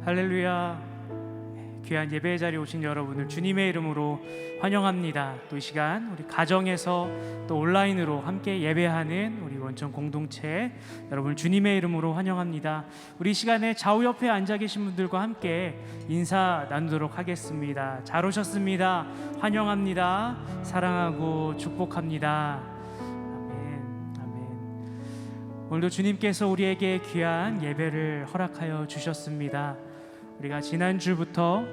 할렐루야. 귀한 예배의 자리에 오신 여러분을 주님의 이름으로 환영합니다. 또 이 시간 우리 가정에서 또 온라인으로 함께 예배하는 우리 원천 공동체 여러분 주님의 이름으로 환영합니다. 우리 이 시간에 좌우 옆에 앉아 계신 분들과 함께 인사 나누도록 하겠습니다. 잘 오셨습니다. 환영합니다. 사랑하고 축복합니다. 오늘도 주님께서 우리에게 귀한 예배를 허락하여 주셨습니다. 우리가 지난주부터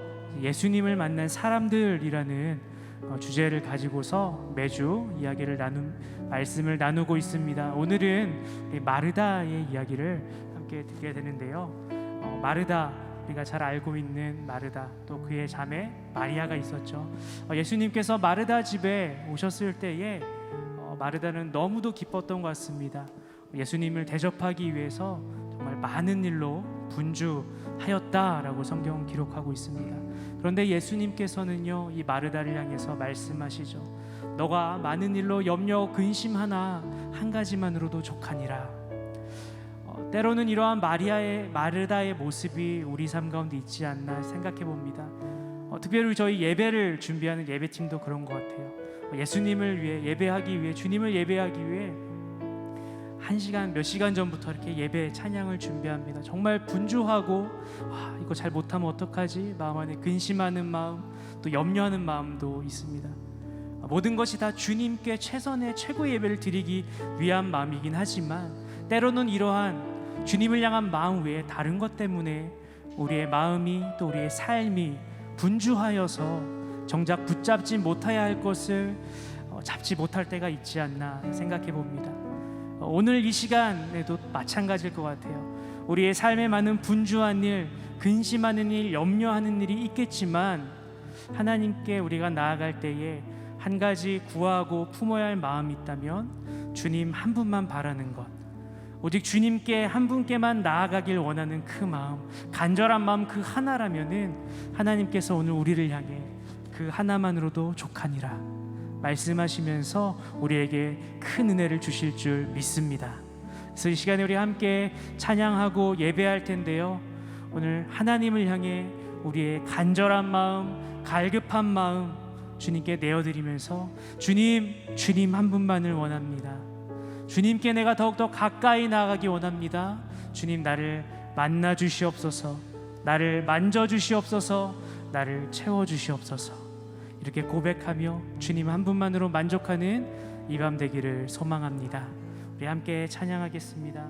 예수님을 만난 사람들이라는 주제를 가지고서 매주 말씀을 나누고 있습니다. 오늘은 마르다의 이야기를 함께 듣게 되는데요. 마르다, 우리가 잘 알고 있는 마르다, 또 그의 자매 마리아가 있었죠. 예수님께서 마르다 집에 오셨을 때에 마르다는 너무도 기뻤던 것 같습니다. 예수님을 대접하기 위해서 정말 많은 일로 분주하였다라고 성경은 기록하고 있습니다. 그런데 예수님께서는요, 이 마르다를 향해서 말씀하시죠. 너가 많은 일로 염려 근심하나 한 가지만으로도 족하니라. 때로는 이러한 마르다의 모습이 우리 삶 가운데 있지 않나 생각해 봅니다. 특별히 저희 예배를 준비하는 예배팀도 그런 것 같아요. 예수님을 위해 예배하기 위해, 주님을 예배하기 위해 몇 시간 전부터 이렇게 예배 찬양을 준비합니다. 정말 분주하고 이거 잘 못하면 어떡하지? 마음 안에 근심하는 마음, 또 염려하는 마음도 있습니다. 모든 것이 다 주님께 최선의 최고의 예배를 드리기 위한 마음이긴 하지만 때로는 이러한 주님을 향한 마음 외에 다른 것 때문에 우리의 마음이 또 우리의 삶이 분주하여서 정작 붙잡지 못해야 할 것을 잡지 못할 때가 있지 않나 생각해 봅니다. 오늘 이 시간에도 마찬가지일 것 같아요. 우리의 삶에 많은 분주한 일, 근심하는 일, 염려하는 일이 있겠지만 하나님께 우리가 나아갈 때에 한 가지 구하고 품어야 할 마음이 있다면 주님 한 분만 바라는 것, 오직 주님께 한 분께만 나아가길 원하는 그 마음, 간절한 마음 그 하나라면은 하나님께서 오늘 우리를 향해 그 하나만으로도 족하니라 말씀하시면서 우리에게 큰 은혜를 주실 줄 믿습니다. 그래서 이 시간에 우리 함께 찬양하고 예배할 텐데요, 오늘 하나님을 향해 우리의 간절한 마음, 갈급한 마음 주님께 내어드리면서 주님 한 분만을 원합니다. 주님께 내가 더욱더 가까이 나아가기 원합니다. 주님 나를 만나 주시옵소서, 나를 만져 주시옵소서, 나를 채워 주시옵소서. 이렇게 고백하며 주님 한 분만으로 만족하는 이 밤 되기를 소망합니다. 우리 함께 찬양하겠습니다.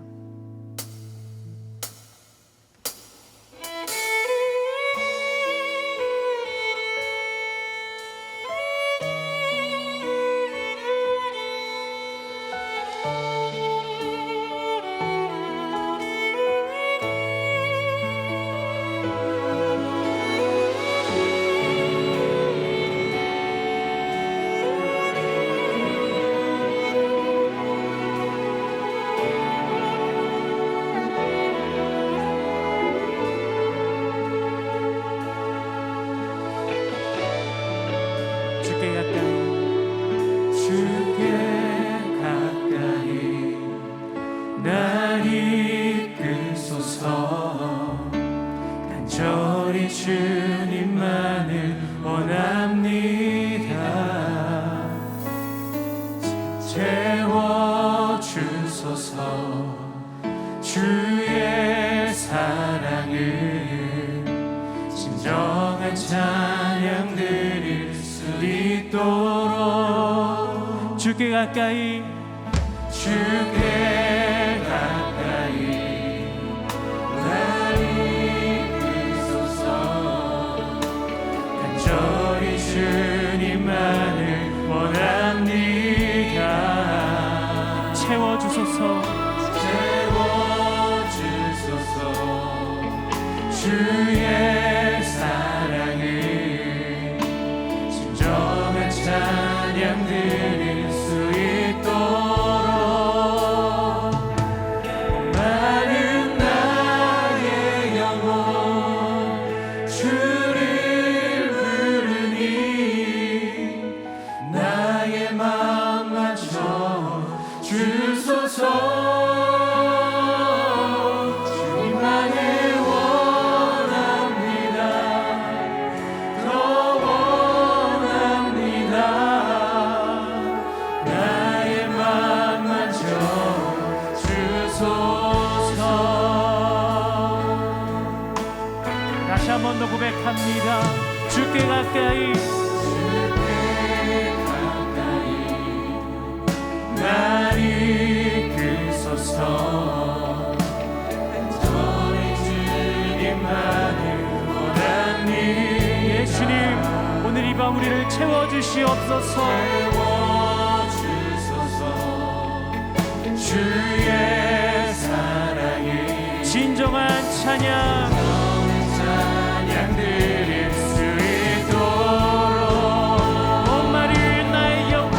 간절히 주님만을 원합니다. 채워주소서 주의 사랑을 진정한 찬양 드릴 수 있도록 주께 가까이 주님만을 원합니다. 채워주소서 주의 사랑을 진정한 찬양 드릴 수 있도록 많은 나의 영혼 주를 부르니 나의 마음 맞춰 주소서. 주님만을 원하네 말씀으로 고백합니다. 주께 가까이 날 이끄소서. 저희 주님만을 원하니 예수님 오늘 이 밤 우리를 채워주시옵소서. 채워주소서. 주의 사랑이 진정한 찬양 찬양 드릴 수 있도록 온 마리 나의 영혼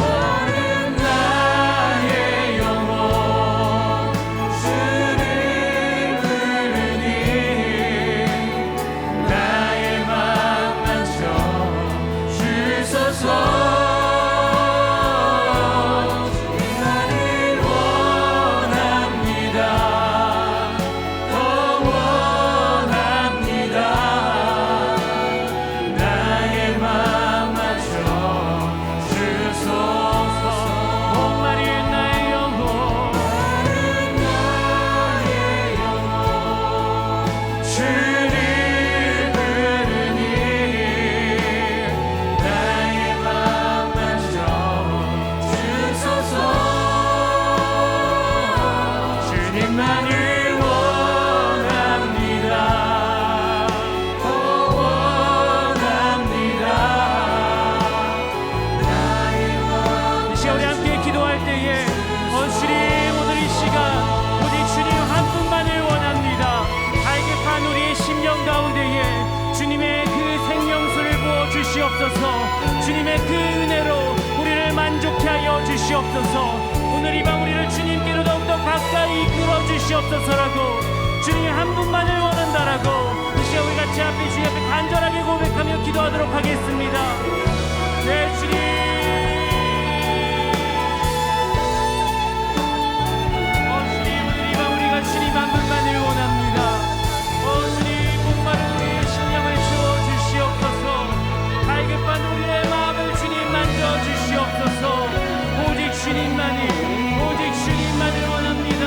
나의 영혼 주를 부르니 나의 맘 만져 주소서. 주님만을 원합니다. 더 원합니다. 나의 맘 만져 주소서. 온 마리 나의 영혼 주를 부르니 나의 맘 만져 주소서. 주님만을 원합니다. 더 원합니다. 나의 이 시간 우리 함께 기도할 때에 주님 오늘 이 시간 오직 주님 한 분만을 원합니다. 갈급한 우리의 심령 가운데에 주님의 그 생명수를 부어 주시옵소서. 주님의 그 은혜로 우리를 만족케 하여 주시옵소서. 오늘 이 밤 우리를 주님께로 더욱더 가까이 이끌어 주시옵소서라고 주님 한 분만을 원한다라고 이 시간 우리 같이 앞에 주님 앞에 간절하게 고백하며 기도하도록 하겠습니다. 네 주님 주님 한 분만을 원합니다. 주님 목마른 우리의 심령을 채워주시옵소서. 갈급한 우리의 마음을 주님 만져주시옵소서. 오직 주님만을 원합니다.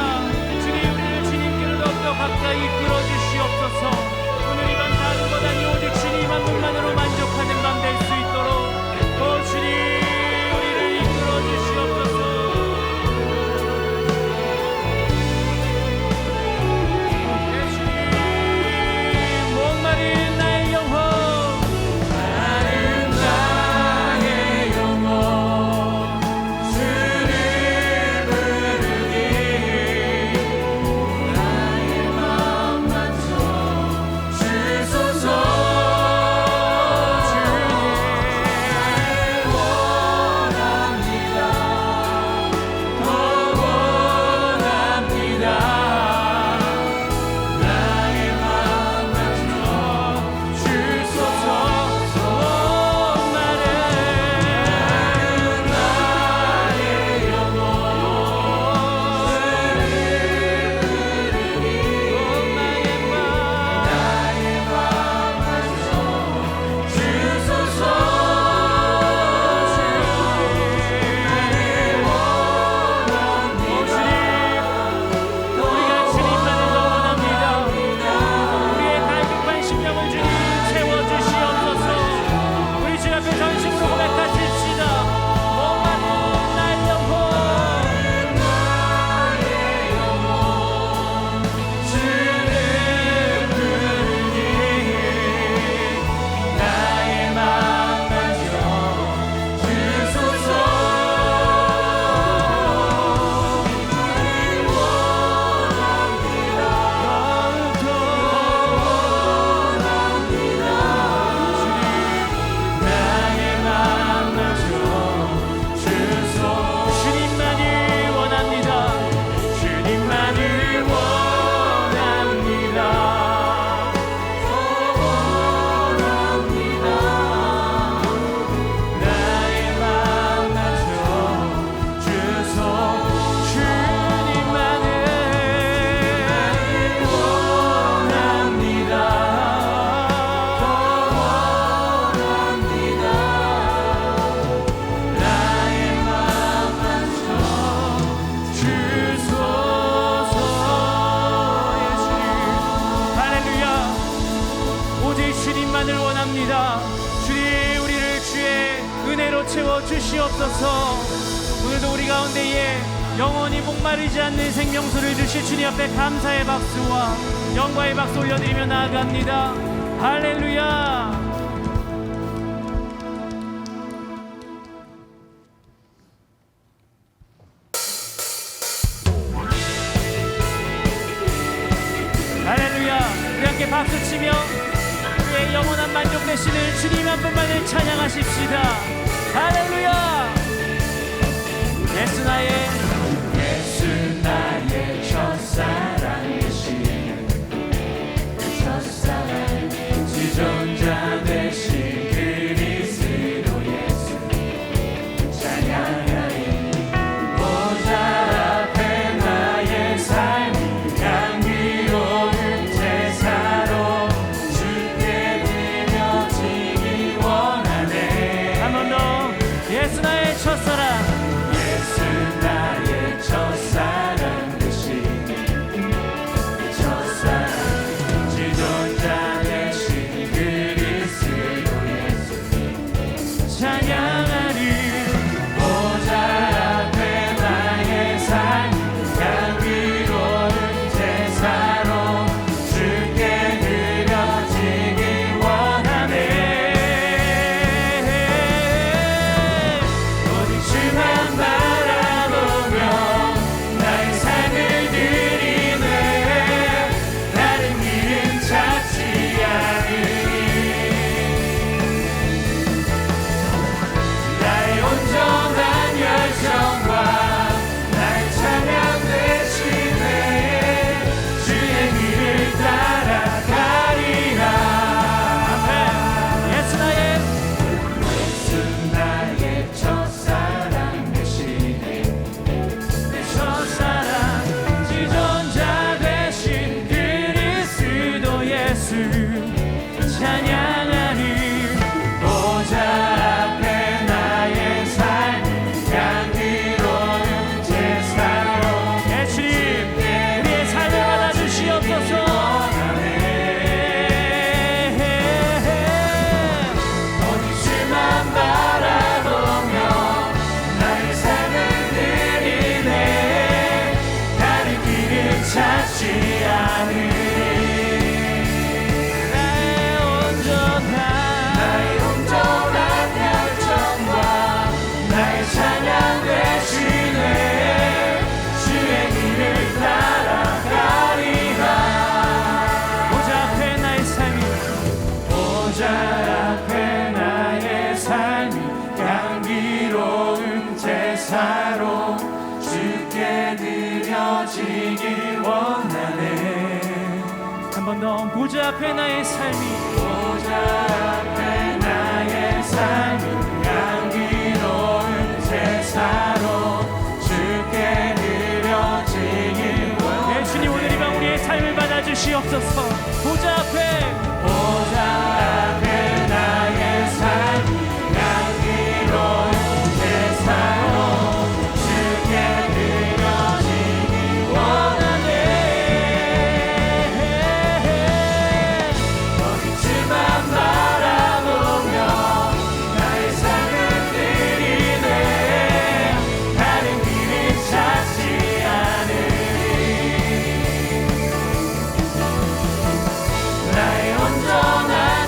주님 우리를 주님께로 더욱더 가까이 이끌어주시옵소서. 오늘 이 밤 다른 것 아니 오직 주님 한 분만으로 만족하는 밤 될 수 있도록 주님 영원히 목마르지 않는 생명수를 주실 주님 앞에 감사의 박수와 영광의 박수 올려드리며 나아갑니다. 할렐루야. 할렐루야. 우리 함께 박수치며 우리의 영원한 만족 되시는 주님 한 분만을 찬양하십시다. 할렐루야. 예수 나의 첫사랑 되신 첫사랑 지존자 되신 그리스도 예수 찬양하리. 보좌 앞에 나의 삶 향기로운 제사로 주께 드려지기 원하네. 한 번 더. 예수 나의 첫사랑 나의 첫사랑 되신 첫사랑 지존자 되신 그리스도 예수 찬양하리. 보좌 앞에 나의 삶 향기로운 제사로 주께 드려지기 원하네. 오직 주만 바라보며 나의 삶을 드리네. 다른 길은 찾지 않으니 나의 온전한 열정과 나의 찬양 대신에 주의 길을 따라가리라. 예수 나의 첫사랑 되시네. 내 첫사랑 지존자 되신 그리스도 예수 찬양하리. 보좌 앞에 나의 삶 향기로운 제사로 예, 주님 우리의 삶을 받아주시옵소서. 오직 주만 바라보며 나의 삶을 드리네. 다른 길을 찾지 않으니 나의 온전한 열정과 나의 찬양 대신에 주의 길을 따라가리라. 보좌 앞에 나의 삶이 보좌 앞에 나의 삶이 향기로운 제사로 주께 드려지기 원하네. 한 번 더. 보좌 앞에 나의 삶이 보좌 앞에 나의 삶이 향기로운 제사로 주께 드려지기 원하네. 예, 주님 오늘 이 밤 우리의 삶을 받아주시옵소서. 보좌 앞에 보좌 앞에 나의 삶이 향기로운 제사로 주께 드려지기 원하네. 오직 주만 바라보며 나의 삶을 드리네. 다른 길을 찾지 않으니 나의 온전한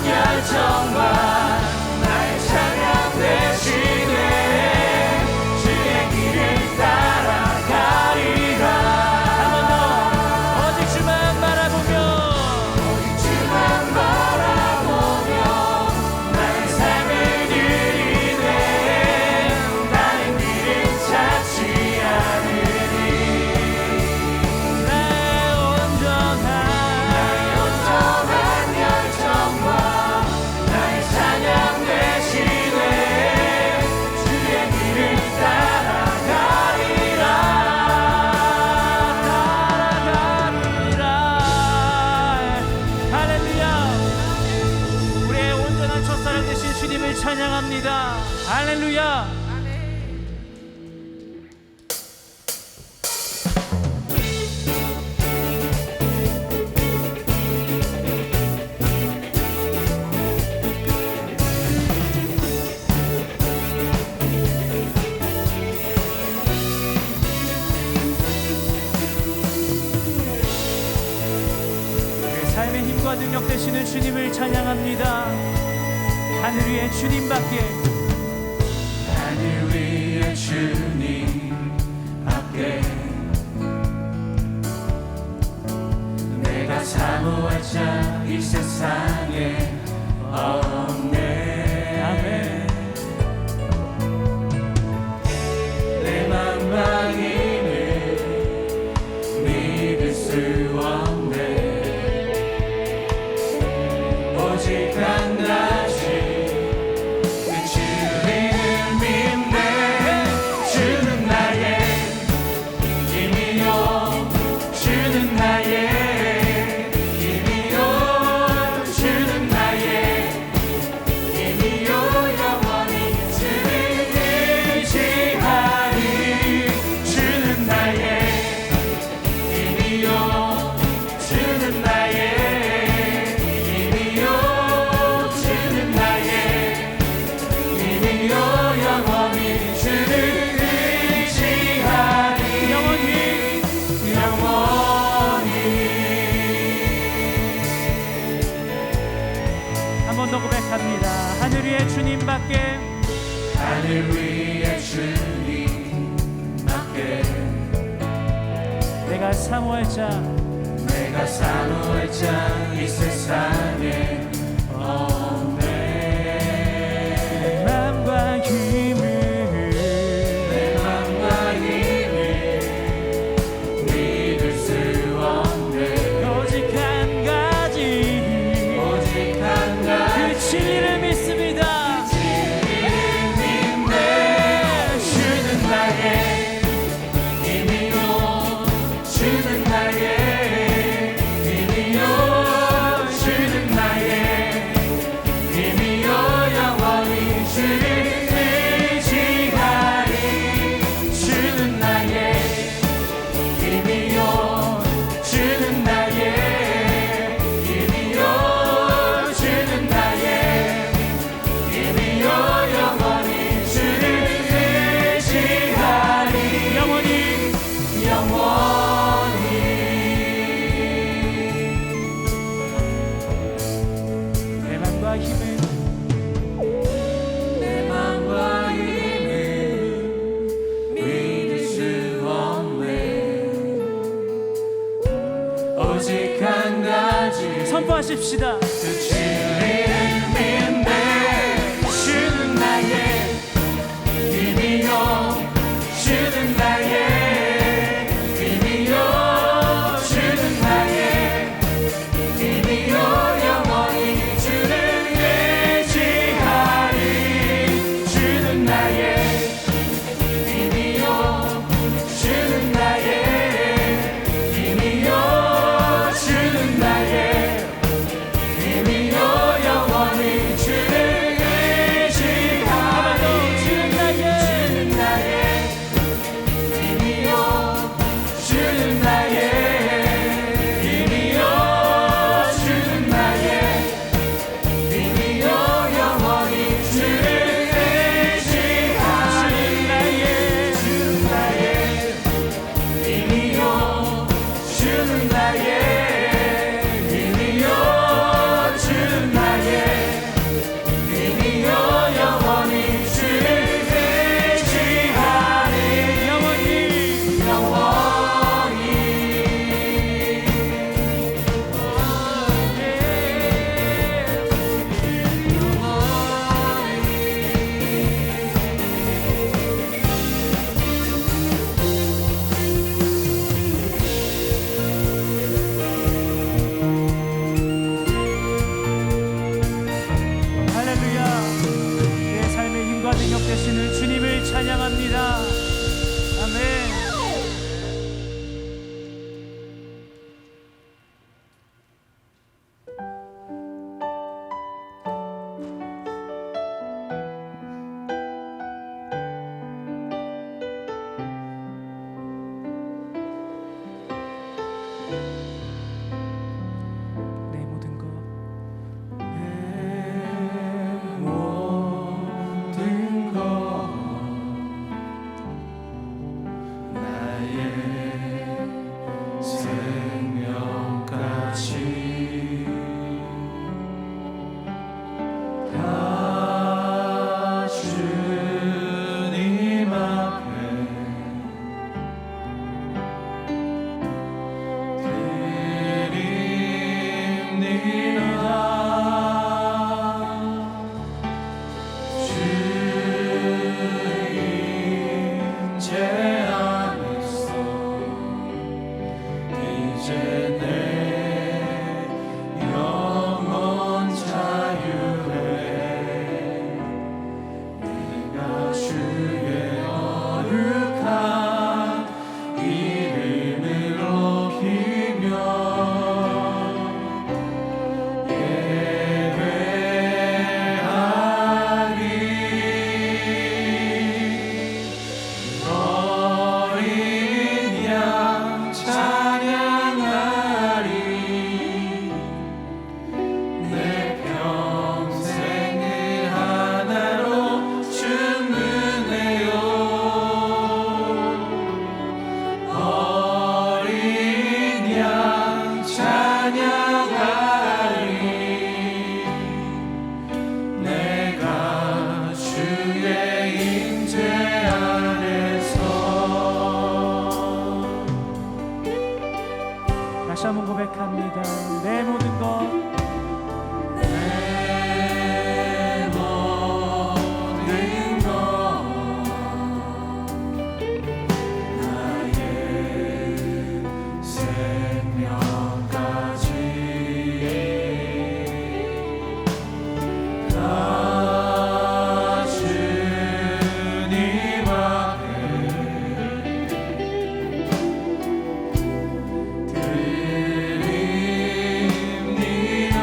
능력 되시는 주님을 찬양합니다. 하늘 위에 주님밖에, 하늘 위에 주님밖에 내가 사모할 자 이 세상에 없네. 아멘. 내 맘과 힘을 믿을 수 없네. 오직 한 가지 그 주님을 믿네. 주는 나의 힘이요 주는 나의 힘이요 주는 나의 힘이요 영원히 주를 의지하리. 주는 나의 힘이요 주는 나의 힘이요 주는 나의 힘이요 영원히 주를 의지하리. 영원히 한 번 더 고백합니다. 하늘 위에 주님밖에, 하늘 위에 주님밖에 내가 사모할 자, 내가 사모할 자 이 세상에 없네. 맘과 힘을 내 맘과 힘을 믿을 수 없네. 오직 한 가지, 오직 한 그 가지 진리를 믿습니다. 믿네. 주는 나의 힘이요 주는 나의 힘이요 주는 나의 힘이요 영원히 주를 의지하리. 주는 나의 힘이요 주는 나의 힘이요 주는 나의 힘이요 영원히 주를 의지하리. 영원히 영원히 내 맘과 힘을 내 맘과 힘을 믿을 수 없네. 오직 한 가지 선포하십시다. 그 주를 믿네. 주는 나의 힘이요 주는 나의 힘이요 주는 나의 힘이요 영원히 주를 의지하리. 주는 나의 힘이요 주는 나의 힘이요 주는 나의 힘이요 영원히 주를 의지하리. 주는 나의 힘이요 주는 나의 힘이요 주는 나의 힘이요 영원히 주를 의지하리. 주는 나의 힘이요 주는 나의 힘이요 주는 나의 힘이요 영원히 주를 의지하리. 영원히 영원히 할렐루야. 내 삶의 힘과 능력 되시는 주님을 찬양합니다. 아멘. 내 모든 것 모든 것 나의 생명까지 이제 내 영혼 자유해 내가 주의 거룩한 이름을 높이며 어린 양 찬양하리 내 평생을 하나로 주문해요 어린 양 찬양하리 내가 주의 임재 안에서 다시 한번 고백합니다. 내 모든 것 내 모든 것 나의 생명까지 다 주님 앞에 드립니다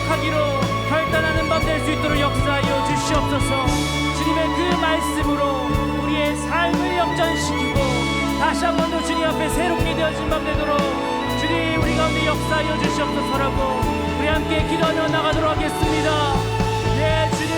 만족하기로 결단하는 밤 될 수 있도록 역사하여 주시옵소서. 주님의 그 말씀으로 우리의 삶을 역전시키고 다시 한 번 더 주님 앞에 새롭게 되어진 밤 되도록 주님 우리 가운데 역사하여 주시옵소서라고 우리 함께 기도하며 나가도록 하겠습니다. 예, 주님.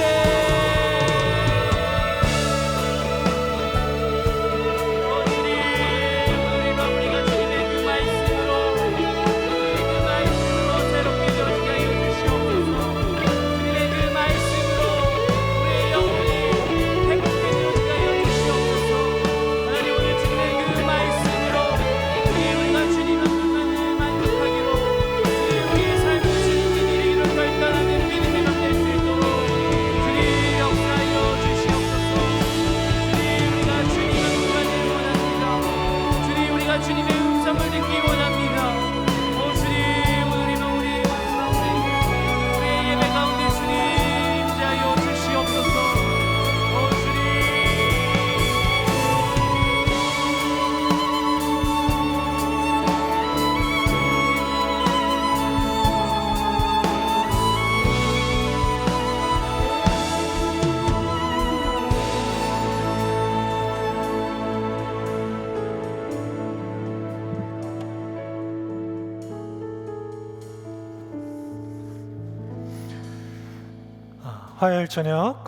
화요일 저녁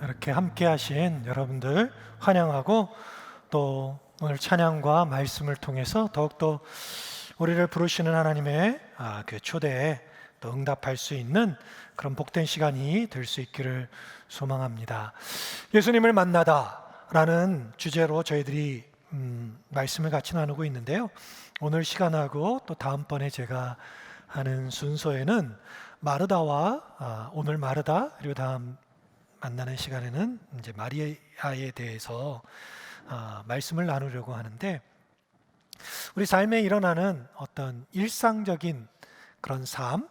이렇게 함께 하신 여러분들 환영하고, 또 오늘 찬양과 말씀을 통해서 더욱더 우리를 부르시는 하나님의 그 초대에 또 응답할 수 있는 그런 복된 시간이 될 수 있기를 소망합니다. 예수님을 만나다 라는 주제로 저희들이 말씀을 같이 나누고 있는데요, 오늘 시간하고 또 다음번에 제가 하는 순서에는 마르다와 오늘 마르다, 그리고 다음 만나는 시간에는 이제 마리아에 대해서 말씀을 나누려고 하는데, 우리 삶에 일어나는 어떤 일상적인 그런 삶,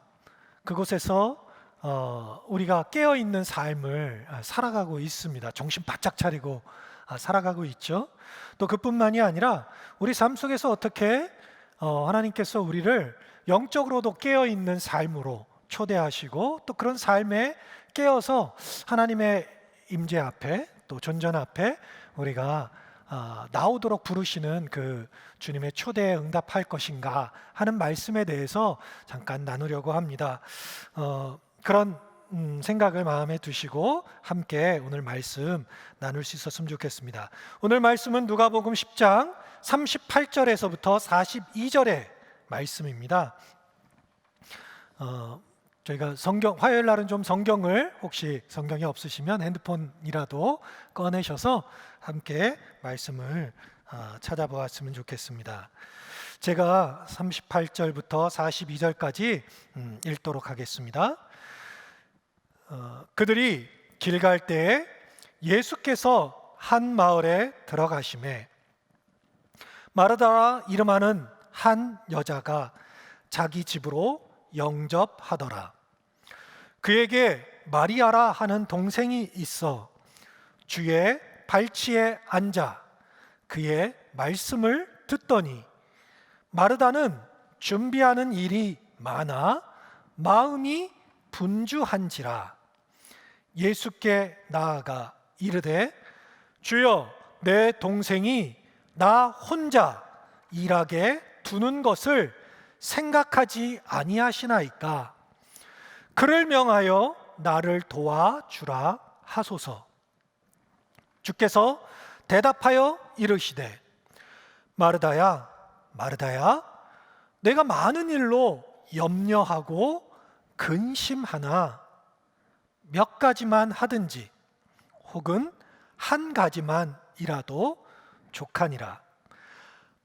그곳에서 우리가 깨어있는 삶을 살아가고 있습니다. 정신 바짝 차리고 살아가고 있죠. 또 그뿐만이 아니라 우리 삶 속에서 어떻게 하나님께서 우리를 영적으로도 깨어있는 삶으로 초대하시고, 또 그런 삶에 깨어서 하나님의 임재 앞에, 또 존전 앞에 우리가 나오도록 부르시는 그 주님의 초대에 응답할 것인가 하는 말씀에 대해서 잠깐 나누려고 합니다. 그런 생각을 마음에 두시고 함께 오늘 말씀 나눌 수 있었으면 좋겠습니다. 오늘 말씀은 누가복음 10장 38절에서부터 42절의 말씀입니다. 저희가 화요일 날은 좀 성경을, 혹시 성경이 없으시면 핸드폰이라도 꺼내셔서 함께 말씀을 찾아보았으면 좋겠습니다. 제가 38절부터 42절까지 읽도록 하겠습니다. 그들이 길 갈 때에 예수께서 한 마을에 들어가시매 마르다라 이름하는 한 여자가 자기 집으로 영접하더라. 그에게 마리아라 하는 동생이 있어 주의 발치에 앉아 그의 말씀을 듣더니 마르다는 준비하는 일이 많아 마음이 분주한지라. 예수께 나아가 이르되 주여, 내 동생이 나 혼자 일하게 두는 것을 생각하지 아니하시나이까. 그를 명하여 나를 도와주라 하소서. 주께서 대답하여 이르시되 마르다야, 마르다야, 내가 많은 일로 염려하고 근심하나 몇 가지만 하든지 혹은 한 가지만이라도 족하니라.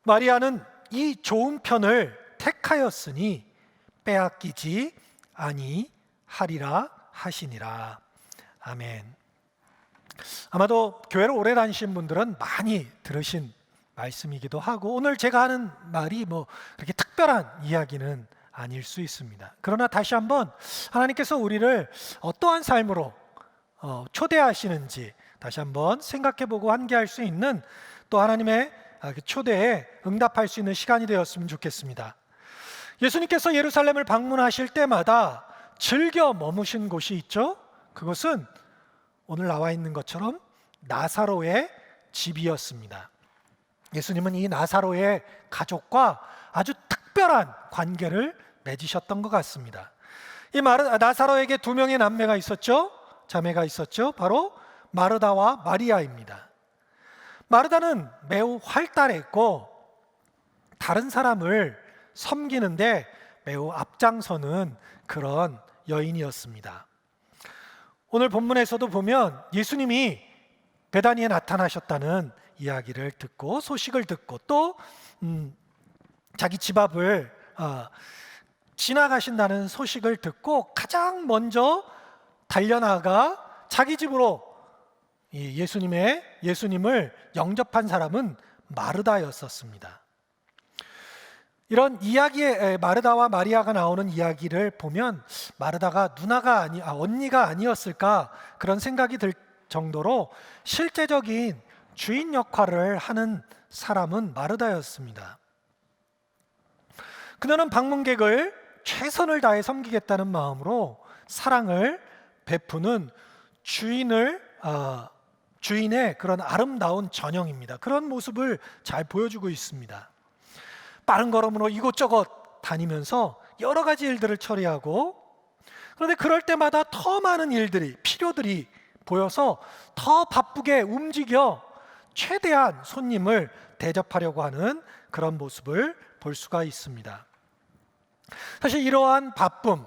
마리아는 이 좋은 편을 택하였으니 빼앗기지 아니하리라 하시니라. 아멘. 아마도 교회를 오래 다니신 분들은 많이 들으신 말씀이기도 하고, 오늘 제가 하는 말이 뭐 그렇게 특별한 이야기는 아닐 수 있습니다. 그러나 다시 한번 하나님께서 우리를 어떠한 삶으로 초대하시는지 다시 한번 생각해보고 환기할 수 있는, 또 하나님의 초대에 응답할 수 있는 시간이 되었으면 좋겠습니다. 예수님께서 예루살렘을 방문하실 때마다 즐겨 머무신 곳이 있죠. 그것은 오늘 나와 있는 것처럼 나사로의 집이었습니다. 예수님은 이 나사로의 가족과 아주 특별한 관계를 맺으셨던 것 같습니다. 이 나사로에게 두 명의 남매가 있었죠. 자매가 있었죠. 바로 마르다와 마리아입니다. 마르다는 매우 활달했고 다른 사람을 섬기는데 매우 앞장서는 그런 여인이었습니다. 오늘 본문에서도 보면 예수님이 베다니에 나타나셨다는 이야기를 듣고 소식을 듣고 또 자기 집 앞을 지나가신다는 소식을 듣고 가장 먼저 달려나가 자기 집으로 예수님을 영접한 사람은 마르다였었습니다. 이런 이야기에 마르다와 마리아가 나오는 이야기를 보면 마르다가 언니가 아니었을까 그런 생각이 들 정도로 실제적인 주인 역할을 하는 사람은 마르다였습니다. 그녀는 방문객을 최선을 다해 섬기겠다는 마음으로 사랑을 베푸는 주인의 그런 아름다운 전형입니다. 그런 모습을 잘 보여주고 있습니다. 빠른 걸음으로 이곳저곳 다니면서 여러 가지 일들을 처리하고, 그런데 그럴 때마다 더 많은 필요들이 보여서 더 바쁘게 움직여 최대한 손님을 대접하려고 하는 그런 모습을 볼 수가 있습니다. 사실 이러한 바쁨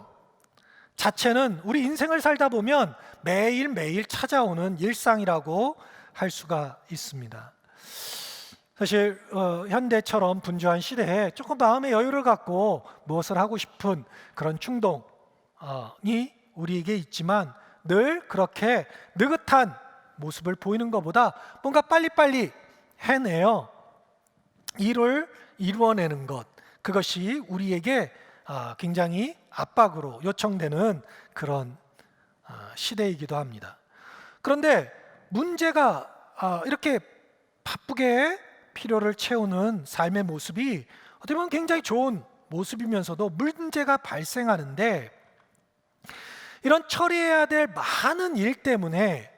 자체는 우리 인생을 살다 보면 매일매일 찾아오는 일상이라고 할 수가 있습니다. 사실 현대처럼 분주한 시대에 조금 마음의 여유를 갖고 무엇을 하고 싶은 그런 충동이 우리에게 있지만 늘 그렇게 느긋한 모습을 보이는 것보다 뭔가 빨리빨리 해내어 일을 이루어내는 것, 그것이 우리에게 굉장히 압박으로 요청되는 그런 시대이기도 합니다. 그런데 문제가 이렇게 바쁘게 필요를 채우는 삶의 모습이 어떻게 보면 굉장히 좋은 모습이면서도 문제가 발생하는데, 이런 처리해야 될 많은 일 때문에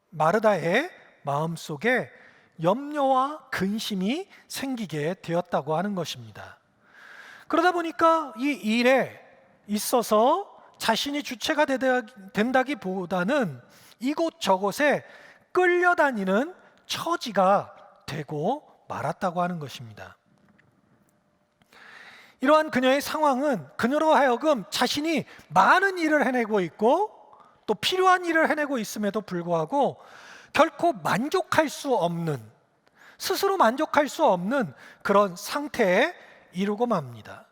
마르다의 마음속에 염려와 근심이 생기게 되었다고 하는 것입니다. 그러다 보니까 이 일에 있어서 자신이 주체가 된다기보다는 이곳저곳에 끌려다니는 처지가 되고 말았다고 하는 것입니다. 이러한 그녀의 상황은 그녀로 하여금 자신이 많은 일을 해내고 있고 또 필요한 일을 해내고 있음에도 불구하고 결코 스스로 만족할 수 없는 그런 상태에 이르고 맙니다.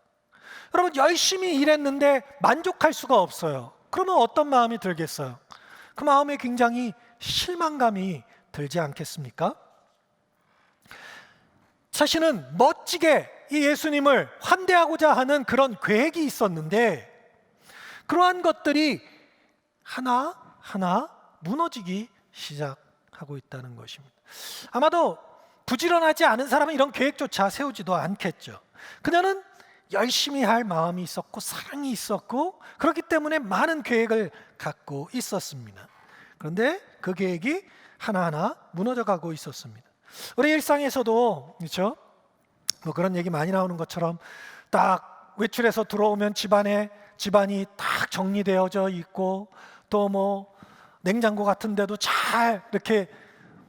여러분, 열심히 일했는데 만족할 수가 없어요. 그러면 어떤 마음이 들겠어요? 그 마음에 굉장히 실망감이 들지 않겠습니까? 자신은 멋지게 이 예수님을 환대하고자 하는 그런 계획이 있었는데 그러한 것들이 하나하나 무너지기 시작하고 있다는 것입니다. 아마도 부지런하지 않은 사람은 이런 계획조차 세우지도 않겠죠. 그녀는 열심히 할 마음이 있었고 사랑이 있었고 그렇기 때문에 많은 계획을 갖고 있었습니다. 그런데 그 계획이 하나하나 무너져가고 있었습니다. 우리 일상에서도 그렇죠? 뭐 그런 얘기 많이 나오는 것처럼 딱 외출해서 들어오면 집안이 딱 정리되어져 있고 또 뭐 냉장고 같은 데도 잘 이렇게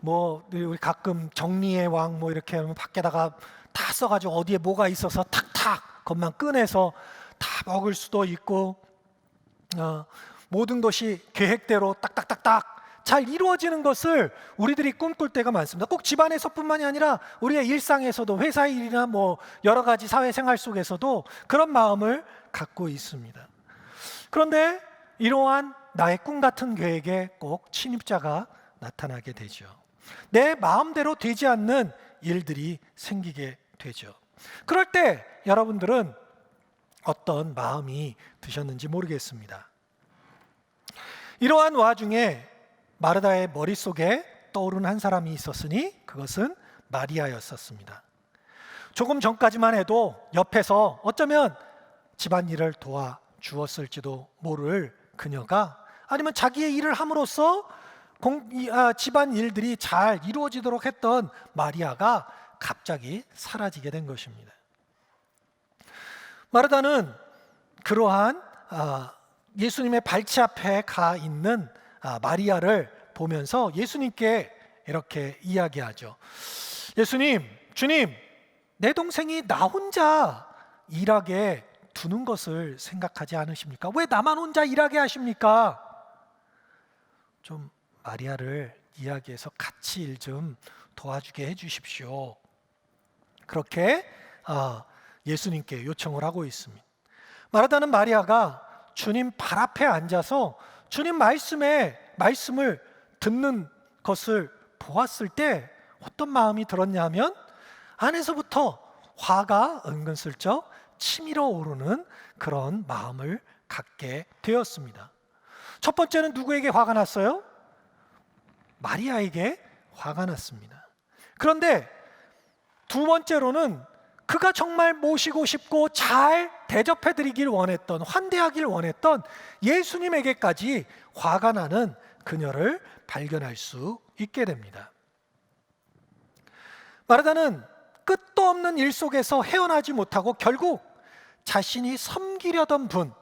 뭐 우리 가끔 정리의 왕 뭐 이렇게 하면 밖에다가 다 써가지고 어디에 뭐가 있어서 탁탁 그것만 꺼내서 다 먹을 수도 있고 모든 것이 계획대로 딱딱딱딱 잘 이루어지는 것을 우리들이 꿈꿀 때가 많습니다. 꼭 집안에서뿐만이 아니라 우리의 일상에서도 회사 일이나 뭐 여러 가지 사회생활 속에서도 그런 마음을 갖고 있습니다. 그런데 이러한 나의 꿈 같은 계획에 꼭 침입자가 나타나게 되죠. 내 마음대로 되지 않는 일들이 생기게 되죠. 그럴 때 여러분들은 어떤 마음이 드셨는지 모르겠습니다. 이러한 와중에 마르다의 머릿속에 떠오른 한 사람이 있었으니 그것은 마리아였었습니다. 조금 전까지만 해도 옆에서 어쩌면 집안일을 주었을지도 모를 그녀가, 아니면 자기의 일을 함으로써 집안 일들이 잘 이루어지도록 했던 마리아가 갑자기 사라지게 된 것입니다. 마르다는 그러한 예수님의 발치 앞에 가 있는 마리아를 보면서 예수님께 이렇게 이야기하죠. 예수님, 주님, 내 동생이 나 혼자 일하게 두는 것을 생각하지 않으십니까? 왜 나만 혼자 일하게 하십니까? 좀 마리아를 이야기해서 같이 일 좀 도와주게 해주십시오. 그렇게 예수님께 요청을 하고 있습니다. 마르다는 마리아가 주님 발 앞에 앉아서 주님 말씀을 듣는 것을 보았을 때 어떤 마음이 들었냐면, 안에서부터 화가 은근슬쩍 치밀어 오르는 그런 마음을 갖게 되었습니다. 첫 번째는 누구에게 화가 났어요? 마리아에게 화가 났습니다. 그런데 두 번째로는 그가 정말 모시고 싶고 잘 대접해드리길 원했던, 환대하길 원했던 예수님에게까지 화가 나는 그녀를 발견할 수 있게 됩니다. 마르다는 끝도 없는 일 속에서 헤어나지 못하고 결국 자신이 섬기려던 분,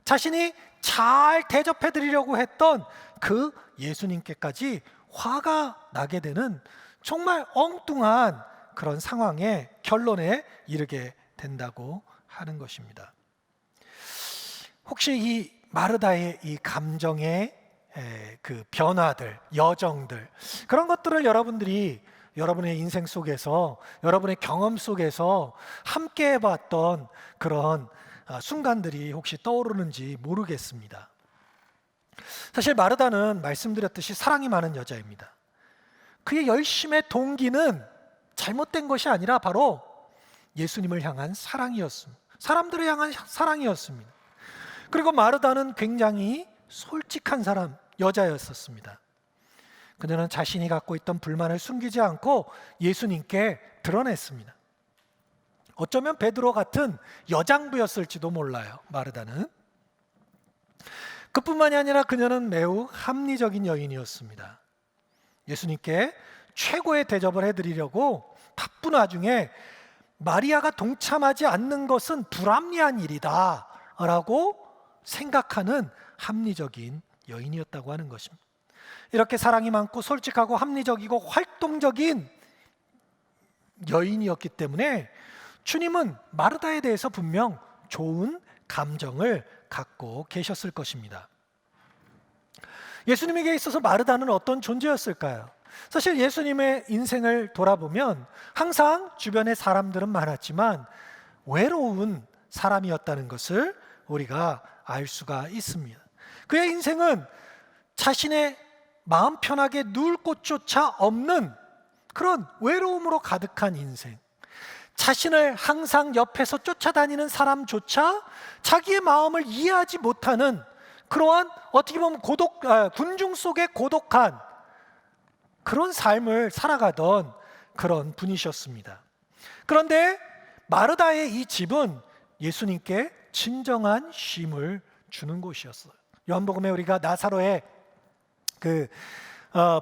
자신이 잘 대접해드리려고 했던 그 예수님께까지 화가 나게 되는 정말 엉뚱한 그런 상황의 결론에 이르게 된다고 하는 것입니다. 혹시 이 마르다의 이 감정의 그 변화들, 여정들, 그런 것들을 여러분들이 여러분의 인생 속에서, 여러분의 경험 속에서 함께 해봤던 그런 순간들이 혹시 떠오르는지 모르겠습니다. 사실 마르다는 말씀드렸듯이 사랑이 많은 여자입니다. 그의 열심의 동기는 잘못된 것이 아니라 바로 예수님을 향한 사랑이었습니다. 사람들을 향한 사랑이었습니다. 그리고 마르다는 굉장히 솔직한 여자였었습니다. 그녀는 자신이 갖고 있던 불만을 숨기지 않고 예수님께 드러냈습니다. 어쩌면 베드로 같은 여장부였을지도 몰라요, 마르다는. 그뿐만이 아니라 그녀는 매우 합리적인 여인이었습니다. 예수님께 최고의 대접을 해드리려고 바쁜 와중에 마리아가 동참하지 않는 것은 불합리한 일이다 라고 생각하는 합리적인 여인이었다고 하는 것입니다. 이렇게 사랑이 많고 솔직하고 합리적이고 활동적인 여인이었기 때문에 주님은 마르다에 대해서 분명 좋은 감정을 갖고 계셨을 것입니다. 예수님에게 있어서 마르다는 어떤 존재였을까요? 사실 예수님의 인생을 돌아보면 항상 주변에 사람들은 많았지만 외로운 사람이었다는 것을 우리가 알 수가 있습니다. 그의 인생은 자신의 마음 편하게 누울 곳조차 없는 그런 외로움으로 가득한 인생, 자신을 항상 옆에서 쫓아다니는 사람조차 자기의 마음을 이해하지 못하는 그러한, 어떻게 보면 군중 속의 고독한 그런 삶을 살아가던 그런 분이셨습니다. 그런데 마르다의 이 집은 예수님께 진정한 쉼을 주는 곳이었어요. 요한복음에 우리가 나사로의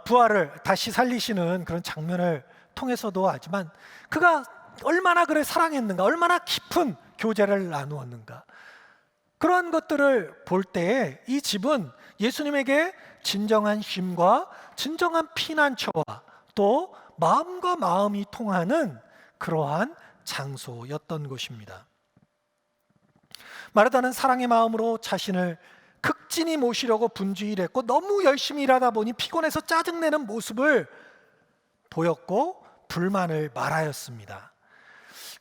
부활을 다시 살리시는 그런 장면을 통해서도 알지만, 그가 얼마나 그를 사랑했는가, 얼마나 깊은 교제를 나누었는가, 그러한 것들을 볼 때에 이 집은 예수님에게 진정한 쉼과 진정한 피난처와 또 마음과 마음이 통하는 그러한 장소였던 것입니다. 마르다는 사랑의 마음으로 자신을 극진히 모시려고 분주일했고, 너무 열심히 일하다 보니 피곤해서 짜증내는 모습을 보였고 불만을 말하였습니다.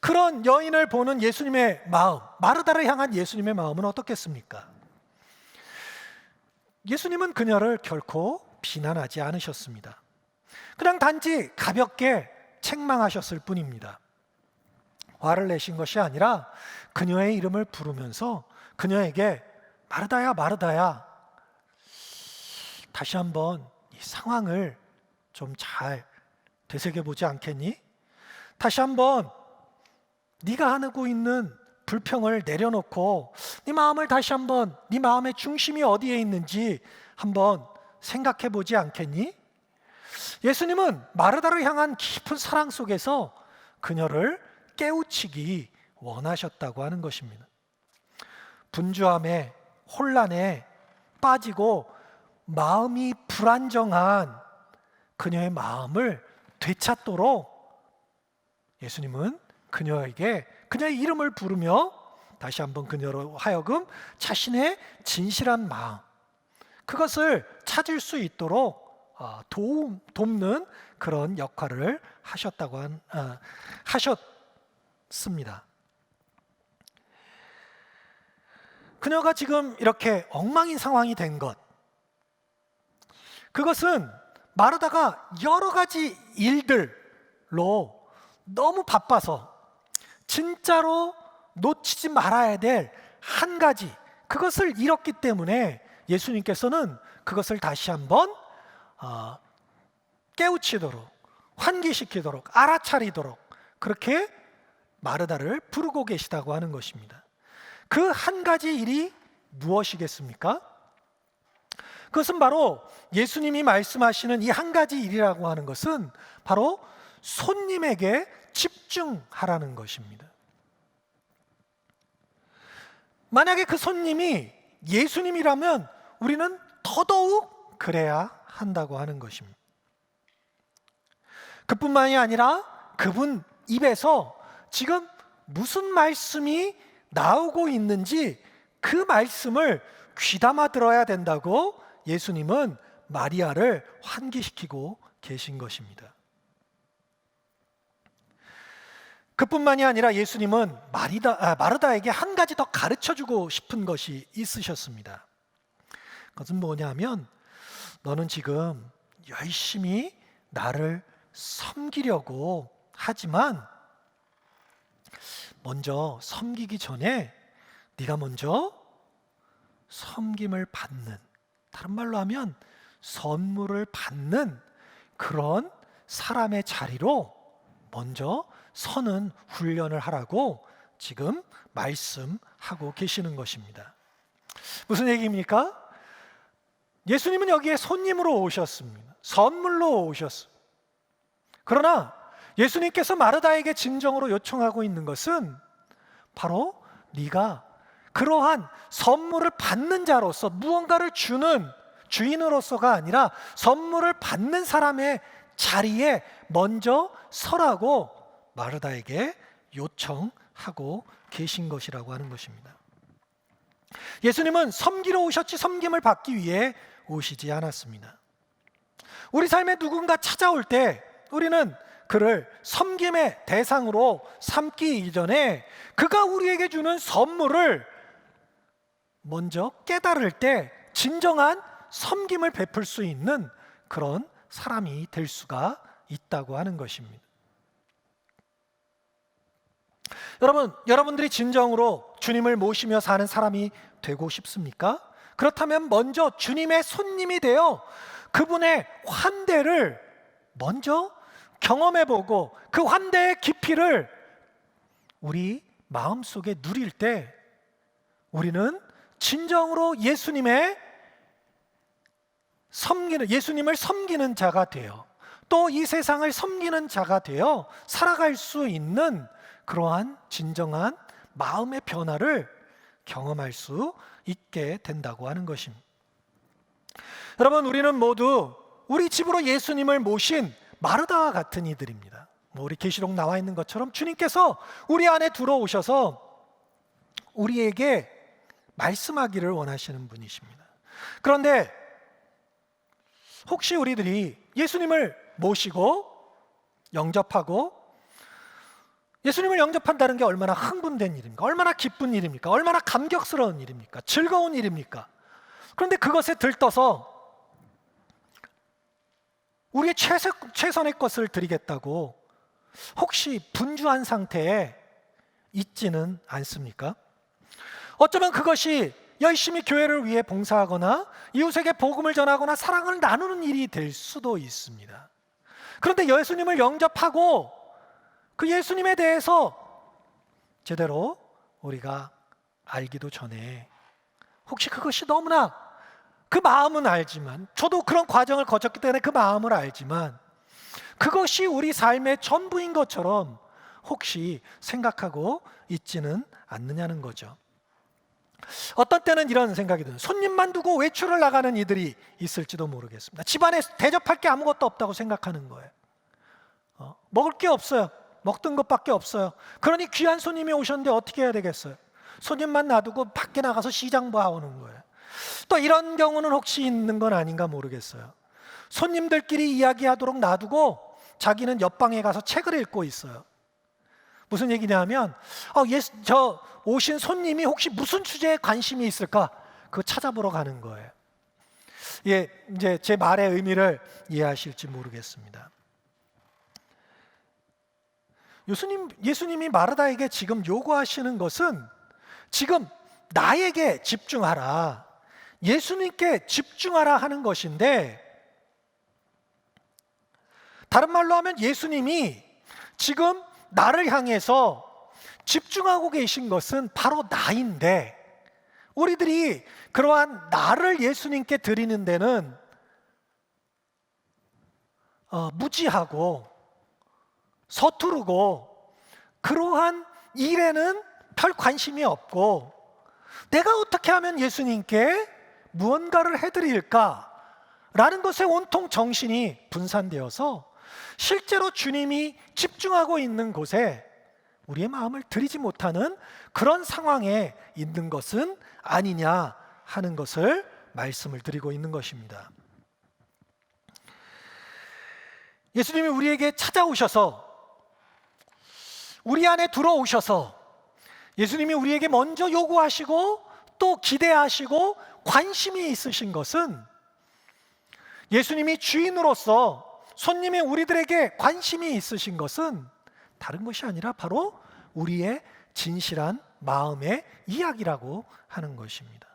그런 여인을 보는 예수님의 마음, 마르다를 향한 예수님의 마음은 어떻겠습니까? 예수님은 그녀를 결코 비난하지 않으셨습니다. 그냥 단지 가볍게 책망하셨을 뿐입니다. 화를 내신 것이 아니라 그녀의 이름을 부르면서 그녀에게 마르다야, 마르다야, 다시 한번 이 상황을 좀 잘 되새겨보지 않겠니? 다시 한번 네가 하고 있는 불평을 내려놓고 네 마음을 다시 한번, 네 마음의 중심이 어디에 있는지 한번 생각해 보지 않겠니? 예수님은 마르다를 향한 깊은 사랑 속에서 그녀를 깨우치기 원하셨다고 하는 것입니다. 분주함에, 혼란에 빠지고 마음이 불안정한 그녀의 마음을 되찾도록 예수님은 그녀에게 그녀의 이름을 부르며 다시 한번 그녀로 하여금 자신의 진실한 마음, 그것을 찾을 수 있도록 돕는 그런 역할을 하셨습니다. 그녀가 지금 이렇게 엉망인 상황이 된 것, 그것은 마르다가 여러 가지 일들로 너무 바빠서 진짜로 놓치지 말아야 될 한 가지, 그것을 잃었기 때문에 예수님께서는 그것을 다시 한번 깨우치도록, 환기시키도록, 알아차리도록 그렇게 마르다를 부르고 계시다고 하는 것입니다. 그 한 가지 일이 무엇이겠습니까? 그것은 바로 예수님이 말씀하시는 이 한 가지 일이라고 하는 것은 바로 손님에게 집중하라는 것입니다. 만약에 그 손님이 예수님이라면 우리는 더더욱 그래야 한다고 하는 것입니다. 그뿐만이 아니라 그분 입에서 지금 무슨 말씀이 나오고 있는지 그 말씀을 귀담아 들어야 된다고 예수님은 마리아를 환기시키고 계신 것입니다. 그뿐만이 아니라 예수님은 마르다에게 한 가지 더 가르쳐주고 싶은 것이 있으셨습니다. 그것은 뭐냐면, 너는 지금 열심히 나를 섬기려고 하지만 먼저 섬기기 전에 네가 먼저 섬김을 받는, 다른 말로 하면 선물을 받는 그런 사람의 자리로 먼저 서는 훈련을 하라고 지금 말씀하고 계시는 것입니다. 무슨 얘기입니까? 예수님은 여기에 손님으로 오셨습니다. 선물로 오셨습니다. 그러나 예수님께서 마르다에게 진정으로 요청하고 있는 것은 바로 네가 그러한 선물을 받는 자로서, 무언가를 주는 주인으로서가 아니라 선물을 받는 사람의 자리에 먼저 서라고 마르다에게 요청하고 계신 것이라고 하는 것입니다. 예수님은 섬기러 오셨지 섬김을 받기 위해 오시지 않았습니다. 우리 삶에 누군가 찾아올 때 우리는 그를 섬김의 대상으로 삼기 이전에 그가 우리에게 주는 선물을 먼저 깨달을 때 진정한 섬김을 베풀 수 있는 그런 사람이 될 수가 있다고 하는 것입니다. 여러분들이 진정으로 주님을 모시며 사는 사람이 되고 싶습니까? 그렇다면 먼저 주님의 손님이 되어 그분의 환대를 먼저 경험해보고 그 환대의 깊이를 우리 마음속에 누릴 때 우리는 진정으로 예수님을 섬기는 자가 되어 또 이 세상을 섬기는 자가 되어 살아갈 수 있는 그러한 진정한 마음의 변화를 경험할 수 있게 된다고 하는 것입니다. 여러분, 우리는 모두 우리 집으로 예수님을 모신 마르다와 같은 이들입니다. 우리 계시록 나와 있는 것처럼 주님께서 우리 안에 들어오셔서 우리에게 말씀하기를 원하시는 분이십니다. 그런데 혹시 우리들이 예수님을 모시고 영접하고 예수님을 영접한다는 게 얼마나 흥분된 일입니까? 얼마나 기쁜 일입니까? 얼마나 감격스러운 일입니까? 즐거운 일입니까? 그런데 그것에 들떠서 우리의 최선의 것을 드리겠다고 혹시 분주한 상태에 있지는 않습니까? 어쩌면 그것이 열심히 교회를 위해 봉사하거나 이웃에게 복음을 전하거나 사랑을 나누는 일이 될 수도 있습니다. 그런데 예수님을 영접하고 그 예수님에 대해서 제대로 우리가 알기도 전에 혹시 그것이 너무나 그 마음은 알지만, 저도 그런 과정을 거쳤기 때문에 그 마음을 알지만, 그것이 우리 삶의 전부인 것처럼 혹시 생각하고 있지는 않느냐는 거죠. 어떤 때는 이런 생각이 드는, 손님만 두고 외출을 나가는 이들이 있을지도 모르겠습니다. 집안에 대접할 게 아무것도 없다고 생각하는 거예요. 먹을 게 없어요. 먹던 것밖에 없어요. 그러니 귀한 손님이 오셨는데 어떻게 해야 되겠어요? 손님만 놔두고 밖에 나가서 시장 봐오는 거예요. 또 이런 경우는 혹시 있는 건 아닌가 모르겠어요. 손님들끼리 이야기하도록 놔두고 자기는 옆방에 가서 책을 읽고 있어요. 무슨 얘기냐면 저 오신 손님이 혹시 무슨 주제에 관심이 있을까? 그거 찾아보러 가는 거예요. 예, 이제 제 말의 의미를 이해하실지 모르겠습니다. 예수님이 마르다에게 지금 요구하시는 것은 지금 나에게 집중하라, 예수님께 집중하라 하는 것인데, 다른 말로 하면 예수님이 지금 나를 향해서 집중하고 계신 것은 바로 나인데, 우리들이 그러한 나를 예수님께 드리는 데는 무지하고 서투르고 그러한 일에는 별 관심이 없고, 내가 어떻게 하면 예수님께 무언가를 해드릴까? 라는 것에 온통 정신이 분산되어서 실제로 주님이 집중하고 있는 곳에 우리의 마음을 들이지 못하는 그런 상황에 있는 것은 아니냐 하는 것을 말씀을 드리고 있는 것입니다. 예수님이 우리에게 찾아오셔서, 우리 안에 들어오셔서, 예수님이 우리에게 먼저 요구하시고 또 기대하시고 관심이 있으신 것은, 예수님이 주인으로서 손님의 우리들에게 관심이 있으신 것은 다른 것이 아니라 바로 우리의 진실한 마음의 이야기라고 하는 것입니다.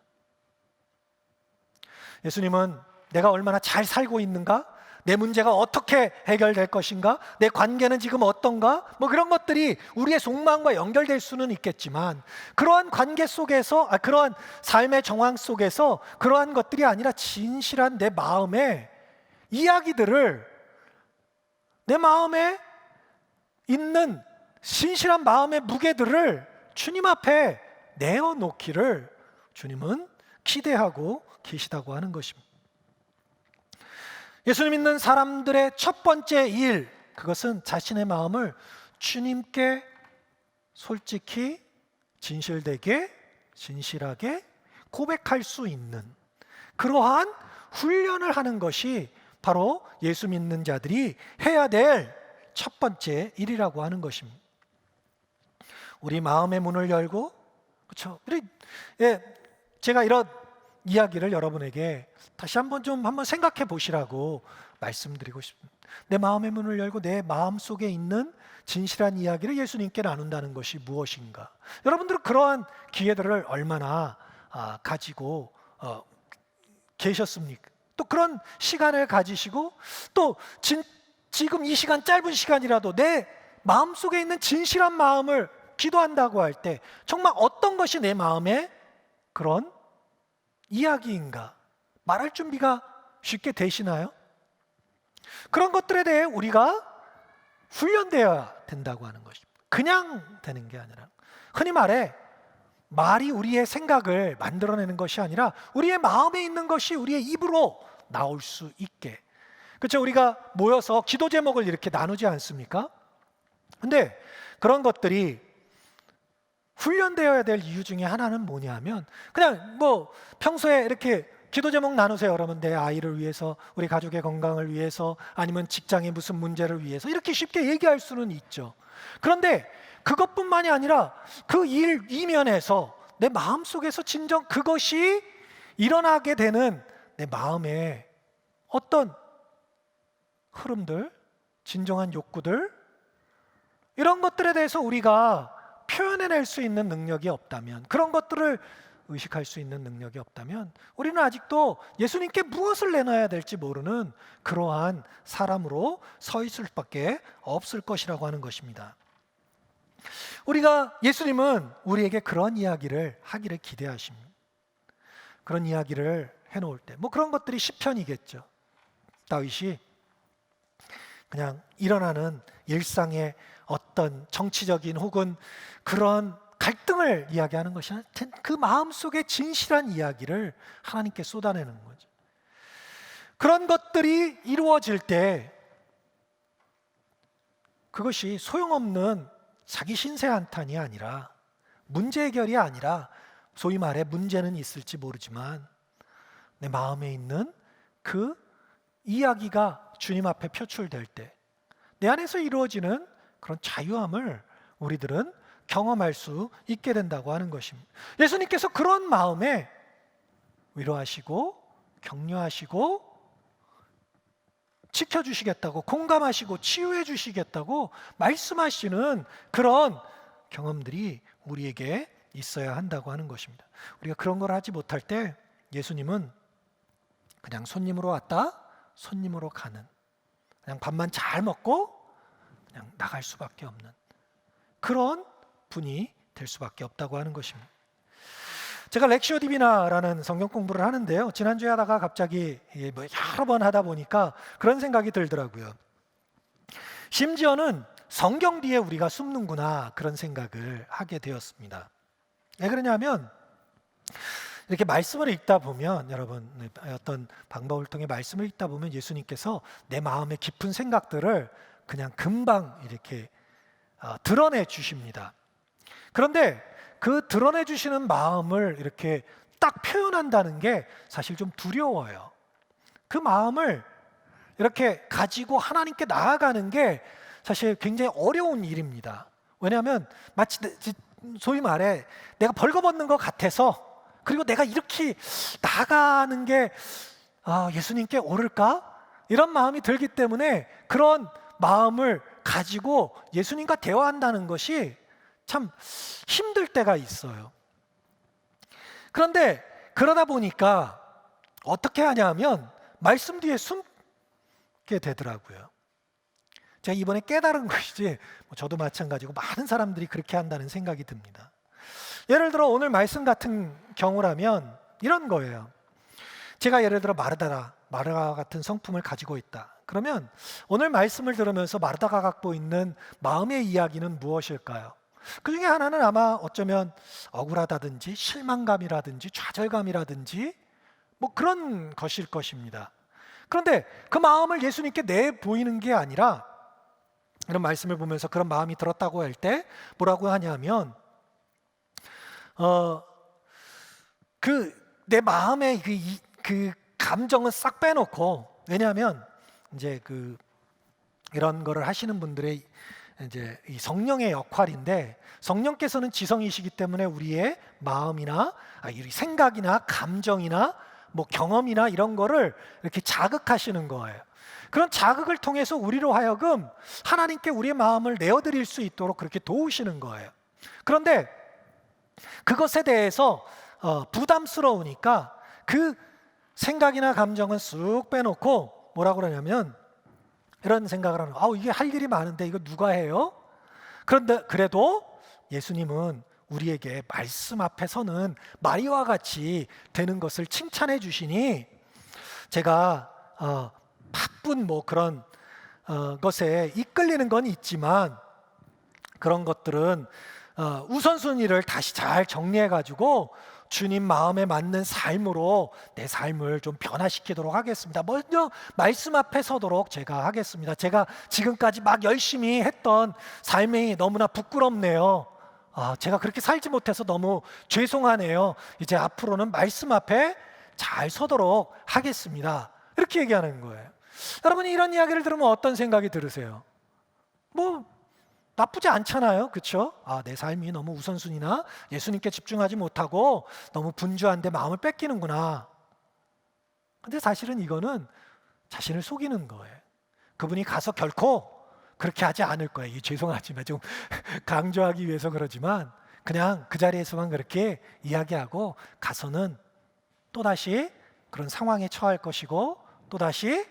예수님은 내가 얼마나 잘 살고 있는가? 내 문제가 어떻게 해결될 것인가? 내 관계는 지금 어떤가? 그런 것들이 우리의 속마음과 연결될 수는 있겠지만, 그러한 관계 속에서, 그러한 삶의 정황 속에서 그러한 것들이 아니라 진실한 내 마음의 이야기들을, 내 마음에 있는 진실한 마음의 무게들을 주님 앞에 내어놓기를 주님은 기대하고 계시다고 하는 것입니다. 예수님 믿는 사람들의 첫 번째 일, 그것은 자신의 마음을 주님께 솔직히, 진실되게, 진실하게 고백할 수 있는 그러한 훈련을 하는 것이 바로 예수 믿는 자들이 해야 될 첫 번째 일이라고 하는 것입니다. 우리 마음의 문을 열고, 그렇죠? 제가 이런 이야기를 여러분에게 다시 한번 생각해 보시라고 말씀드리고 싶습니다. 내 마음의 문을 열고 내 마음 속에 있는 진실한 이야기를 예수님께 나눈다는 것이 무엇인가? 여러분들은 그러한 기회들을 얼마나 가지고 계셨습니까? 또 그런 시간을 가지시고, 또 지금 이 시간, 짧은 시간이라도 내 마음 속에 있는 진실한 마음을 기도한다고 할 때 정말 어떤 것이 내 마음의 그런 이야기인가 말할 준비가 쉽게 되시나요? 그런 것들에 대해 우리가 훈련되어야 된다고 하는 것입니다. 그냥 되는 게 아니라, 흔히 말해 말이 우리의 생각을 만들어내는 것이 아니라 우리의 마음에 있는 것이 우리의 입으로 나올 수 있게, 그렇죠? 우리가 모여서 기도 제목을 이렇게 나누지 않습니까? 근데 그런 것들이 훈련되어야 될 이유 중에 하나는 뭐냐면, 그냥 평소에 이렇게 기도 제목 나누세요 그러면 내 아이를 위해서, 우리 가족의 건강을 위해서, 아니면 직장의 무슨 문제를 위해서, 이렇게 쉽게 얘기할 수는 있죠. 그런데 그것뿐만이 아니라 그 일 이면에서 내 마음속에서 진정 그것이 일어나게 되는 내 마음의 어떤 흐름들, 진정한 욕구들, 이런 것들에 대해서 우리가 표현해낼 수 있는 능력이 없다면, 그런 것들을 의식할 수 있는 능력이 없다면, 우리는 아직도 예수님께 무엇을 내놔야 될지 모르는 그러한 사람으로 서 있을 수밖에 없을 것이라고 하는 것입니다. 우리가 예수님은 우리에게 그런 이야기를 하기를 기대하십니다. 그런 이야기를 해놓을 때 뭐 그런 것들이 시편이겠죠. 다윗이 그냥 일어나는 일상의 어떤 정치적인 혹은 그런 갈등을 이야기하는 것이 아니라 그 마음속의 진실한 이야기를 하나님께 쏟아내는 거죠. 그런 것들이 이루어질 때 그것이 소용없는 자기 신세 한탄이 아니라 문제 해결이 아니라 소위 말해 문제는 있을지 모르지만 내 마음에 있는 그 이야기가 주님 앞에 표출될 때 내 안에서 이루어지는 그런 자유함을 우리들은 경험할 수 있게 된다고 하는 것입니다. 예수님께서 그런 마음에 위로하시고 격려하시고 지켜주시겠다고 공감하시고 치유해 주시겠다고 말씀하시는 그런 경험들이 우리에게 있어야 한다고 하는 것입니다. 우리가 그런 걸 하지 못할 때 예수님은 그냥 손님으로 왔다 손님으로 가는, 그냥 밥만 잘 먹고 그냥 나갈 수밖에 없는 그런 분이 될 수밖에 없다고 하는 것입니다. 제가 렉시오 디비나라는 성경 공부를 하는데요, 지난주에 하다가 갑자기 여러 번 하다 보니까 그런 생각이 들더라고요. 심지어는 성경 뒤에 우리가 숨는구나, 그런 생각을 하게 되었습니다. 왜 그러냐면 이렇게 말씀을 읽다 보면, 여러분 어떤 방법을 통해 말씀을 읽다 보면 예수님께서 내 마음의 깊은 생각들을 그냥 금방 이렇게 드러내 주십니다. 그런데 그 드러내 주시는 마음을 이렇게 딱 표현한다는 게 사실 좀 두려워요. 그 마음을 이렇게 가지고 하나님께 나아가는 게 사실 굉장히 어려운 일입니다. 왜냐하면 마치 소위 말해 내가 벌거벗는 것 같아서, 그리고 내가 이렇게 나가는 게 예수님께 옳을까? 이런 마음이 들기 때문에 그런 마음을 가지고 예수님과 대화한다는 것이 참 힘들 때가 있어요. 그런데 그러다 보니까 어떻게 하냐면 말씀 뒤에 숨게 되더라고요. 제가 이번에 깨달은 것이지 저도 마찬가지고 많은 사람들이 그렇게 한다는 생각이 듭니다. 예를 들어 오늘 말씀 같은 경우라면 이런 거예요. 제가 예를 들어 마르다 같은 성품을 가지고 있다. 그러면 오늘 말씀을 들으면서 마르다가 갖고 있는 마음의 이야기는 무엇일까요? 그 중에 하나는 아마 어쩌면 억울하다든지 실망감이라든지 좌절감이라든지 뭐 그런 것일 것입니다. 그런데 그 마음을 예수님께 내보이는 게 아니라, 이런 말씀을 보면서 그런 마음이 들었다고 할 때 뭐라고 하냐면 내 마음의 그 감정은 싹 빼놓고, 왜냐하면 이제 이런 거를 하시는 분들의 이제 이 성령의 역할인데, 성령께서는 지성이시기 때문에 우리의 마음이나 생각이나 감정이나 뭐 경험이나 이런 거를 이렇게 자극하시는 거예요. 그런 자극을 통해서 우리로 하여금 하나님께 우리의 마음을 내어드릴 수 있도록 그렇게 도우시는 거예요. 그런데 그것에 대해서 부담스러우니까 그 생각이나 감정은 쑥 빼놓고 뭐라고 그러냐면 이런 생각을 하는 거예요. 이게 할 일이 많은데 이거 누가 해요? 그런데 그래도 예수님은 우리에게 말씀 앞에 서는 마리아와 같이 되는 것을 칭찬해 주시니, 제가 바쁜 뭐 그런 것에 이끌리는 건 있지만 그런 것들은 우선순위를 다시 잘 정리해 가지고 주님 마음에 맞는 삶으로 내 삶을 좀 변화시키도록 하겠습니다. 먼저 말씀 앞에 서도록 제가 하겠습니다. 제가 지금까지 막 열심히 했던 삶이 너무나 부끄럽네요. 제가 그렇게 살지 못해서 너무 죄송하네요. 이제 앞으로는 말씀 앞에 잘 서도록 하겠습니다. 이렇게 얘기하는 거예요. 여러분이 이런 이야기를 들으면 어떤 생각이 들으세요? 뭐 나쁘지 않잖아요, 그렇죠? 내 삶이 너무 우선순위나 예수님께 집중하지 못하고 너무 분주한데 마음을 뺏기는구나. 근데 사실은 이거는 자신을 속이는 거예요. 그분이 가서 결코 그렇게 하지 않을 거예요. 죄송하지만 좀 강조하기 위해서 그러지만 그냥 그 자리에서만 그렇게 이야기하고 가서는 또다시 그런 상황에 처할 것이고, 또다시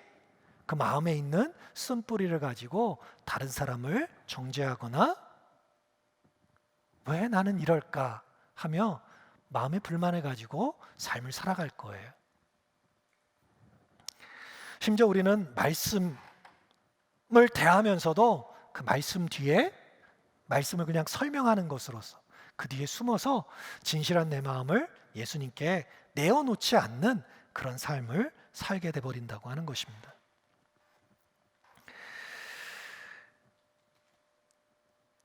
그 마음에 있는 쓴뿌리를 가지고 다른 사람을 정죄하거나 왜 나는 이럴까 하며 마음에 불만해 가지고 삶을 살아갈 거예요. 심지어 우리는 말씀을 대하면서도 그 말씀 뒤에 말씀을 그냥 설명하는 것으로서 그 뒤에 숨어서 진실한 내 마음을 예수님께 내어놓지 않는 그런 삶을 살게 돼 버린다고 하는 것입니다.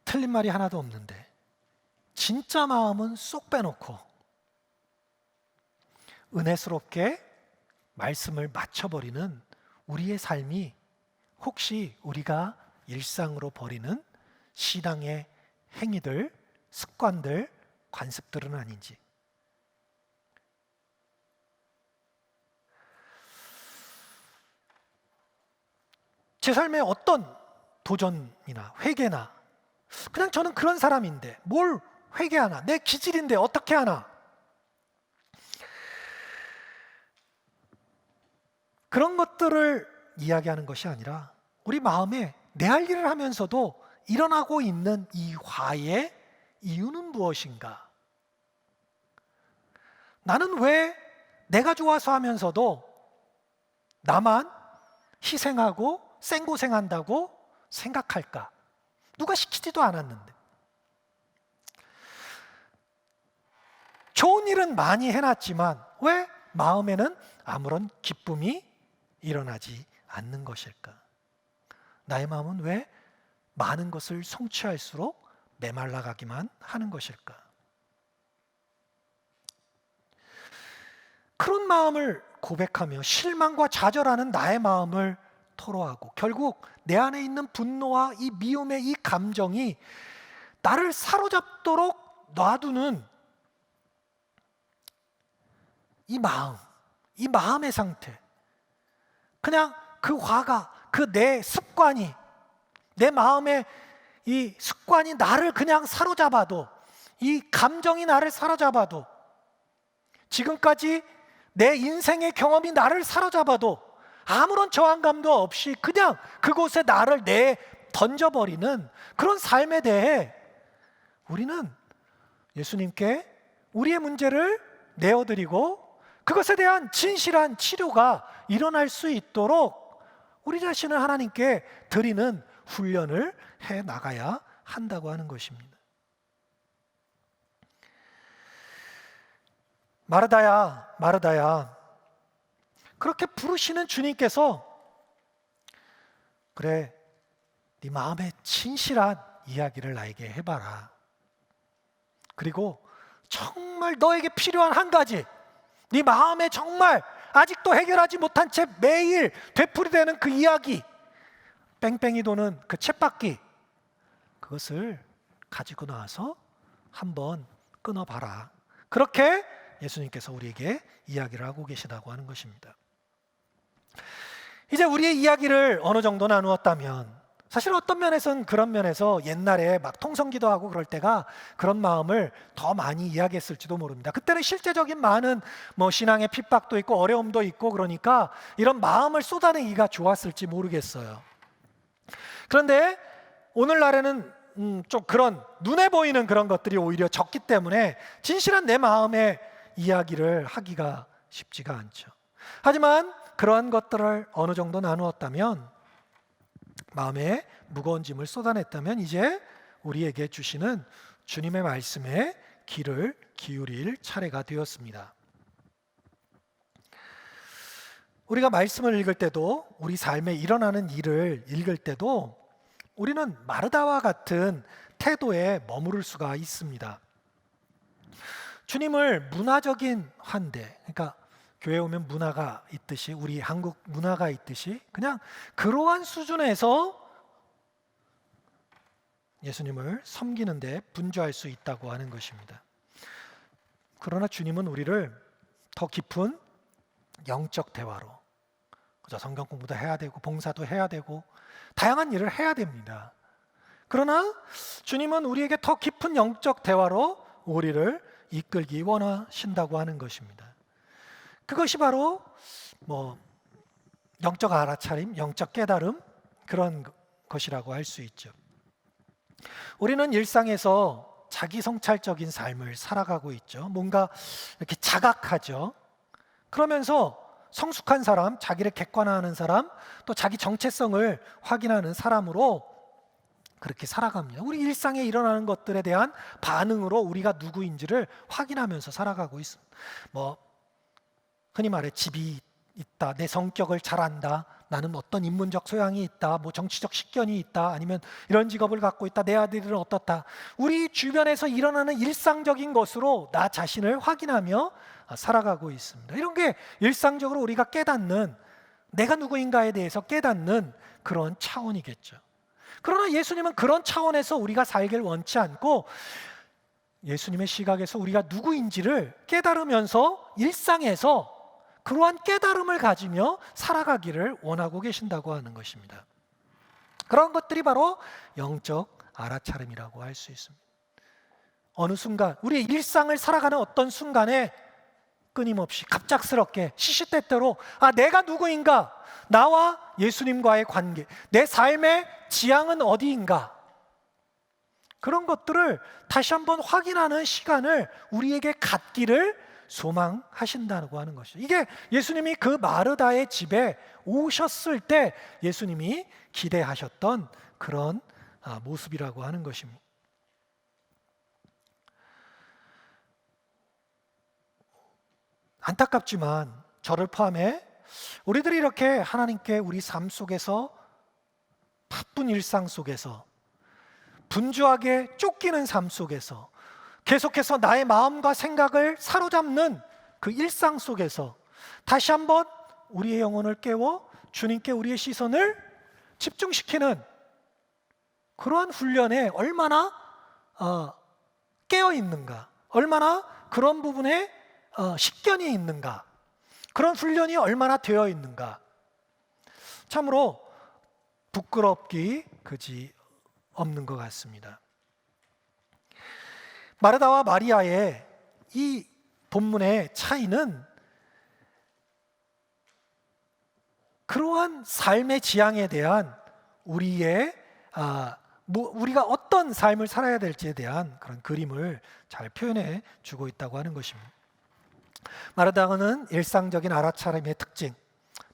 틀린 말이 하나도 없는데 진짜 마음은 쏙 빼놓고 은혜스럽게 말씀을 맞춰버리는 우리의 삶이 혹시 우리가 일상으로 벌이는 신앙의 행위들, 습관들, 관습들은 아닌지. 제 삶에 어떤 도전이나 회개나 그냥 저는 그런 사람인데 뭘 회개하나, 내 기질인데 어떻게 하나, 그런 것들을 이야기하는 것이 아니라 우리 마음에 내 할 일을 하면서도 일어나고 있는 이 화의 이유는 무엇인가? 나는 왜 내가 좋아서 하면서도 나만 희생하고 생고생한다고 생각할까? 누가 시키지도 않았는데. 좋은 일은 많이 해놨지만 왜 마음에는 아무런 기쁨이 일어나지 않는 것일까? 나의 마음은 왜 많은 것을 성취할수록 메말라가기만 하는 것일까? 그런 마음을 고백하며 실망과 좌절하는 나의 마음을 토로하고 결국 내 안에 있는 분노와 이 미움의 이 감정이 나를 사로잡도록 놔두는 이 마음, 이 마음의 상태, 그냥 그 화가, 그 내 습관이, 내 마음의 이 습관이 나를 그냥 사로잡아도, 이 감정이 나를 사로잡아도, 지금까지 내 인생의 경험이 나를 사로잡아도 아무런 저항감도 없이 그냥 그곳에 나를 던져버리는 그런 삶에 대해 우리는 예수님께 우리의 문제를 내어드리고 그것에 대한 진실한 치료가 일어날 수 있도록 우리 자신을 하나님께 드리는 훈련을 해 나가야 한다고 하는 것입니다. 마르다야, 마르다야, 그렇게 부르시는 주님께서 그래, 네 마음의 진실한 이야기를 나에게 해봐라. 그리고 정말 너에게 필요한 한 가지, 네 마음에 정말 아직도 해결하지 못한 채 매일 되풀이되는 그 이야기, 뺑뺑이 도는 그 쳇바퀴, 그것을 가지고 나와서 한번 끊어봐라. 그렇게 예수님께서 우리에게 이야기를 하고 계시다고 하는 것입니다. 이제 우리의 이야기를 어느 정도 나누었다면 사실 어떤 면에서는 그런 면에서 옛날에 막 통성기도 하고 그럴 때가 그런 마음을 더 많이 이야기했을지도 모릅니다. 그때는 실제적인 많은 신앙의 핍박도 있고 어려움도 있고 그러니까 이런 마음을 쏟아내기가 좋았을지 모르겠어요. 그런데 오늘날에는 좀 그런 눈에 보이는 그런 것들이 오히려 적기 때문에 진실한 내 마음의 이야기를 하기가 쉽지가 않죠. 하지만 그러한 것들을 어느 정도 나누었다면, 마음에 무거운 짐을 쏟아냈다면 이제 우리에게 주시는 주님의 말씀에 귀를 기울일 차례가 되었습니다. 우리가 말씀을 읽을 때도, 우리 삶에 일어나는 일을 읽을 때도 우리는 마르다와 같은 태도에 머무를 수가 있습니다. 주님을 문화적인 환대, 그러니까 교회 오면 문화가 있듯이, 우리 한국 문화가 있듯이 그냥 그러한 수준에서 예수님을 섬기는데 분주할 수 있다고 하는 것입니다. 그러나 주님은 우리를 더 깊은 영적 대화로, 그죠? 성경 공부도 해야 되고 봉사도 해야 되고 다양한 일을 해야 됩니다. 그러나 주님은 우리에게 더 깊은 영적 대화로 우리를 이끌기 원하신다고 하는 것입니다. 그것이 바로 영적 알아차림, 영적 깨달음, 그런 것이라고 할 수 있죠. 우리는 일상에서 자기 성찰적인 삶을 살아가고 있죠. 뭔가 이렇게 자각하죠. 그러면서 성숙한 사람, 자기를 객관화하는 사람, 또 자기 정체성을 확인하는 사람으로 그렇게 살아갑니다. 우리 일상에 일어나는 것들에 대한 반응으로 우리가 누구인지를 확인하면서 살아가고 있습니다. 뭐 흔히 말해 집이 있다, 내 성격을 잘 안다, 나는 어떤 인문적 소양이 있다, 뭐 정치적 식견이 있다, 아니면 이런 직업을 갖고 있다, 내 아들은 어떻다. 우리 주변에서 일어나는 일상적인 것으로 나 자신을 확인하며 살아가고 있습니다. 이런 게 일상적으로 우리가 깨닫는, 내가 누구인가에 대해서 깨닫는 그런 차원이겠죠. 그러나 예수님은 그런 차원에서 우리가 살길 원치 않고 예수님의 시각에서 우리가 누구인지를 깨달으면서 일상에서 그러한 깨달음을 가지며 살아가기를 원하고 계신다고 하는 것입니다. 그런 것들이 바로 영적 알아차림이라고 할 수 있습니다. 어느 순간, 우리의 일상을 살아가는 어떤 순간에 끊임없이 갑작스럽게 시시때때로 내가 누구인가? 나와 예수님과의 관계, 내 삶의 지향은 어디인가? 그런 것들을 다시 한번 확인하는 시간을 우리에게 갖기를 소망하신다고 하는 것이죠. 이게 예수님이 그 마르다의 집에 오셨을 때 예수님이 기대하셨던 그런 모습이라고 하는 것입니다. 안타깝지만 저를 포함해 우리들이 이렇게 하나님께 우리 삶 속에서 바쁜 일상 속에서 분주하게 쫓기는 삶 속에서 계속해서 나의 마음과 생각을 사로잡는 그 일상 속에서 다시 한번 우리의 영혼을 깨워 주님께 우리의 시선을 집중시키는 그러한 훈련에 얼마나 깨어 있는가, 얼마나 그런 부분에 식견이 있는가, 그런 훈련이 얼마나 되어 있는가. 참으로 부끄럽기 그지 없는 것 같습니다. 마르다와 마리아의 이 본문의 차이는 그러한 삶의 지향에 대한 우리의 우리가 어떤 삶을 살아야 될지에 대한 그런 그림을 잘 표현해 주고 있다고 하는 것입니다. 마르다는 일상적인 알아차림의 특징,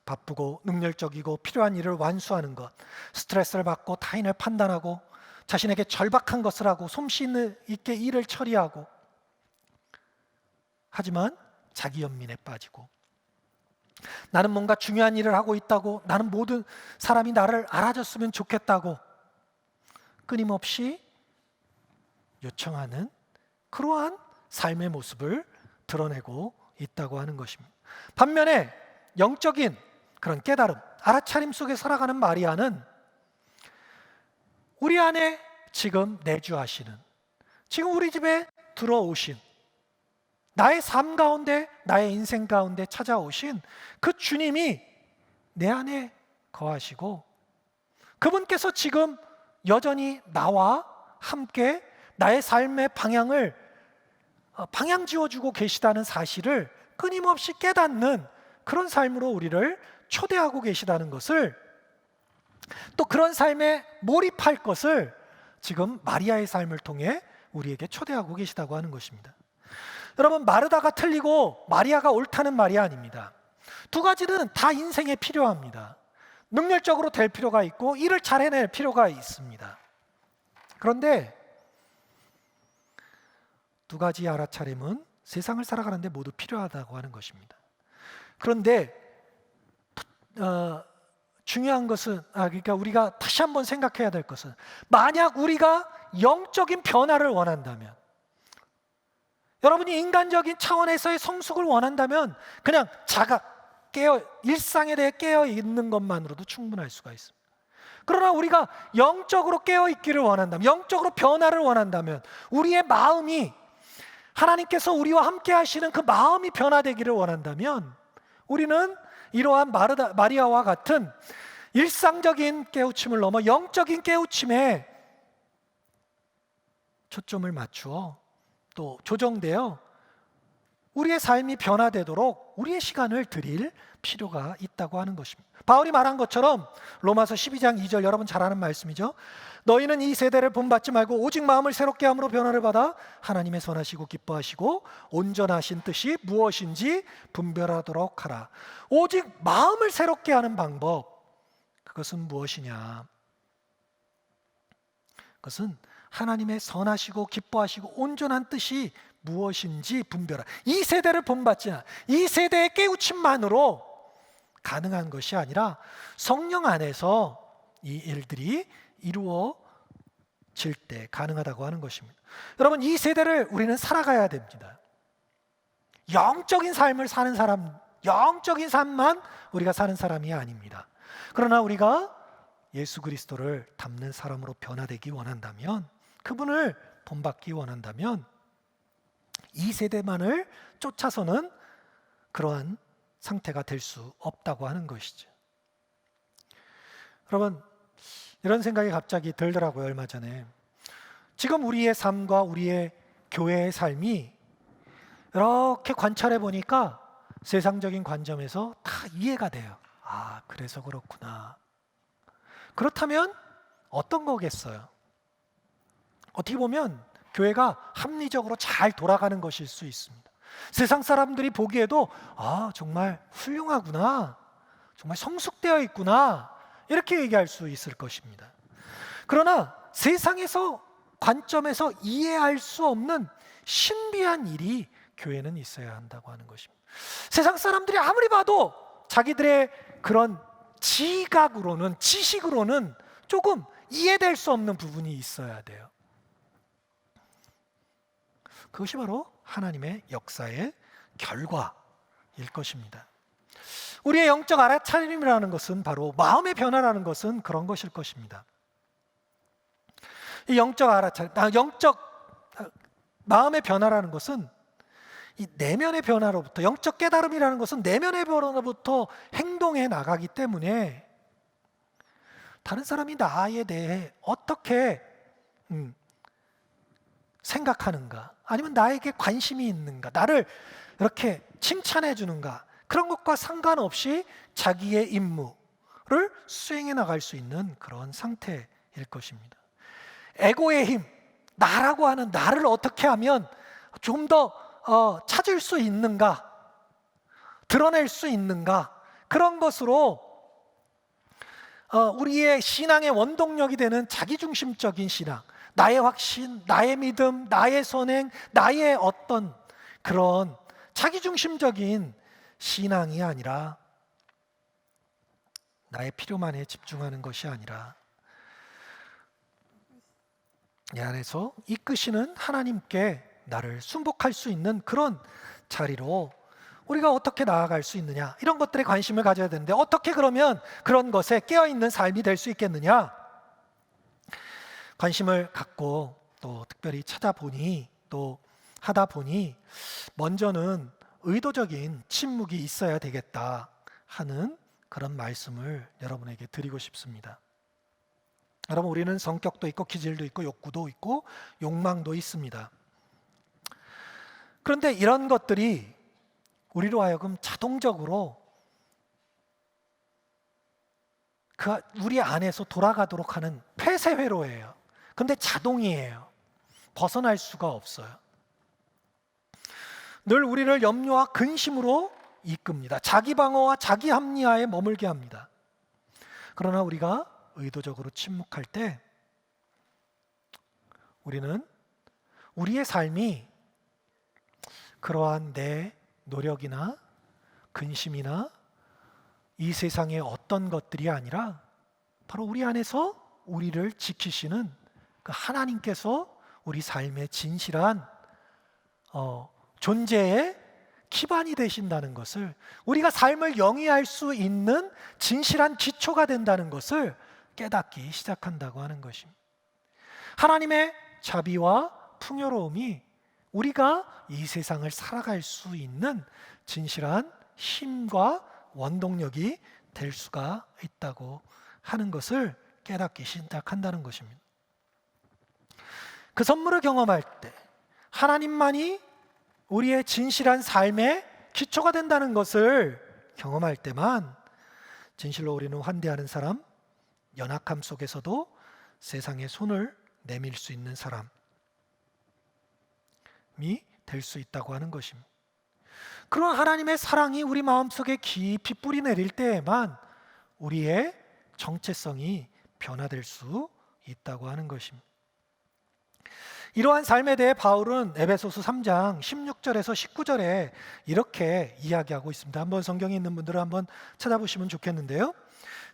바쁘고 능률적이고 필요한 일을 완수하는 것, 스트레스를 받고 타인을 판단하고 자신에게 절박한 것을 하고 솜씨 있게 일을 처리하고, 하지만 자기 연민에 빠지고 나는 뭔가 중요한 일을 하고 있다고, 나는 모든 사람이 나를 알아줬으면 좋겠다고 끊임없이 요청하는 그러한 삶의 모습을 드러내고 있다고 하는 것입니다. 반면에 영적인 그런 깨달음, 알아차림 속에 살아가는 마리아는 우리 안에 지금 내주하시는, 지금 우리 집에 들어오신, 나의 삶 가운데, 나의 인생 가운데 찾아오신 그 주님이 내 안에 거하시고 그분께서 지금 여전히 나와 함께 나의 삶의 방향을 방향 지어주고 계시다는 사실을 끊임없이 깨닫는 그런 삶으로 우리를 초대하고 계시다는 것을, 또 그런 삶에 몰입할 것을 지금 마리아의 삶을 통해 우리에게 초대하고 계시다고 하는 것입니다. 여러분, 마르다가 틀리고 마리아가 옳다는 말이 아닙니다. 두 가지는 다 인생에 필요합니다. 능률적으로 될 필요가 있고 일을 잘 해낼 필요가 있습니다. 그런데 두 가지 알아차림은 세상을 살아가는데 모두 필요하다고 하는 것입니다. 그런데 중요한 것은 그러니까 우리가 다시 한번 생각해야 될 것은, 만약 우리가 영적인 변화를 원한다면, 여러분이 인간적인 차원에서의 성숙을 원한다면 그냥 일상에 대해 깨어 있는 것만으로도 충분할 수가 있습니다. 그러나 우리가 영적으로 깨어 있기를 원한다면, 영적으로 변화를 원한다면, 우리의 마음이 하나님께서 우리와 함께 하시는 그 마음이 변화되기를 원한다면, 우리는 이러한 마리아와 같은 일상적인 깨우침을 넘어 영적인 깨우침에 초점을 맞추어 또 조정되어 우리의 삶이 변화되도록 우리의 시간을 드릴 필요가 있다고 하는 것입니다. 바울이 말한 것처럼 로마서 12장 2절, 여러분 잘 아는 말씀이죠. 너희는 이 세대를 본받지 말고 오직 마음을 새롭게 함으로 변화를 받아 하나님의 선하시고 기뻐하시고 온전하신 뜻이 무엇인지 분별하도록 하라. 오직 마음을 새롭게 하는 방법, 그것은 무엇이냐? 그것은 하나님의 선하시고 기뻐하시고 온전한 뜻이 무엇인지 분별하라. 이 세대를 본받지 않아, 이 세대의 깨우침만으로 가능한 것이 아니라 성령 안에서 이 일들이 이루어질 때 가능하다고 하는 것입니다. 여러분, 이 세대를 우리는 살아가야 됩니다. 영적인 삶을 사는 사람, 영적인 삶만 우리가 사는 사람이 아닙니다. 그러나 우리가 예수 그리스도를 닮는 사람으로 변화되기 원한다면, 그분을 본받기 원한다면 이 세대만을 쫓아서는 그러한 상태가 될 수 없다고 하는 것이죠. 여러분, 이런 생각이 갑자기 들더라고요. 얼마 전에 지금 우리의 삶과 우리의 교회의 삶이 이렇게 관찰해 보니까 세상적인 관점에서 다 이해가 돼요. 아, 그래서 그렇구나. 그렇다면 어떤 거겠어요? 어떻게 보면 교회가 합리적으로 잘 돌아가는 것일 수 있습니다. 세상 사람들이 보기에도 아, 정말 훌륭하구나, 정말 성숙되어 있구나, 이렇게 얘기할 수 있을 것입니다. 그러나 세상에서 관점에서 이해할 수 없는 신비한 일이 교회는 있어야 한다고 하는 것입니다. 세상 사람들이 아무리 봐도 자기들의 그런 지각으로는, 지식으로는 조금 이해될 수 없는 부분이 있어야 돼요. 그것이 바로 하나님의 역사의 결과일 것입니다. 우리의 영적 알아차림이라는 것은 바로 마음의 변화라는 것은 그런 것일 것입니다. 이 영적 마음의 변화라는 것은 이 내면의 변화로부터, 영적 깨달음이라는 것은 내면의 변화로부터 행동해 나가기 때문에 다른 사람이 나에 대해 어떻게 생각하는가, 아니면 나에게 관심이 있는가, 나를 이렇게 칭찬해 주는가, 그런 것과 상관없이 자기의 임무를 수행해 나갈 수 있는 그런 상태일 것입니다. 에고의 힘, 나라고 하는 나를 어떻게 하면 좀 더 찾을 수 있는가, 드러낼 수 있는가, 그런 것으로 우리의 신앙의 원동력이 되는 자기중심적인 신앙, 나의 확신, 나의 믿음, 나의 선행, 나의 어떤 그런 자기중심적인 신앙이 아니라, 나의 필요만에 집중하는 것이 아니라 내 안에서 이끄시는 하나님께 나를 순복할 수 있는 그런 자리로 우리가 어떻게 나아갈 수 있느냐, 이런 것들에 관심을 가져야 되는데, 어떻게 그러면 그런 것에 깨어있는 삶이 될 수 있겠느냐? 관심을 갖고 또 특별히 찾아보니, 또 하다 보니 먼저는 의도적인 침묵이 있어야 되겠다 하는 그런 말씀을 여러분에게 드리고 싶습니다. 여러분, 우리는 성격도 있고 기질도 있고 욕구도 있고 욕망도 있습니다. 그런데 이런 것들이 우리로 하여금 자동적으로 우리 안에서 돌아가도록 하는 폐쇄회로예요. 근데 자동이에요. 벗어날 수가 없어요. 늘 우리를 염려와 근심으로 이끕니다. 자기 방어와 자기 합리화에 머물게 합니다. 그러나 우리가 의도적으로 침묵할 때 우리는 우리의 삶이 그러한 내 노력이나 근심이나 이 세상의 어떤 것들이 아니라 바로 우리 안에서 우리를 지키시는 그 하나님께서 우리 삶의 진실한 존재의 기반이 되신다는 것을, 우리가 삶을 영위할 수 있는 진실한 기초가 된다는 것을 깨닫기 시작한다고 하는 것입니다. 하나님의 자비와 풍요로움이 우리가 이 세상을 살아갈 수 있는 진실한 힘과 원동력이 될 수가 있다고 하는 것을 깨닫기 시작한다는 것입니다. 그 선물을 경험할 때 하나님만이 우리의 진실한 삶의 기초가 된다는 것을 경험할 때만 진실로 우리는 환대하는 사람, 연약함 속에서도 세상에 손을 내밀 수 있는 사람이 될 수 있다고 하는 것입니다. 그런 하나님의 사랑이 우리 마음속에 깊이 뿌리 내릴 때에만 우리의 정체성이 변화될 수 있다고 하는 것입니다. 이러한 삶에 대해 바울은 에베소서 3장 16절에서 19절에 이렇게 이야기하고 있습니다. 한번 성경에 있는 분들은 한번 찾아보시면 좋겠는데요.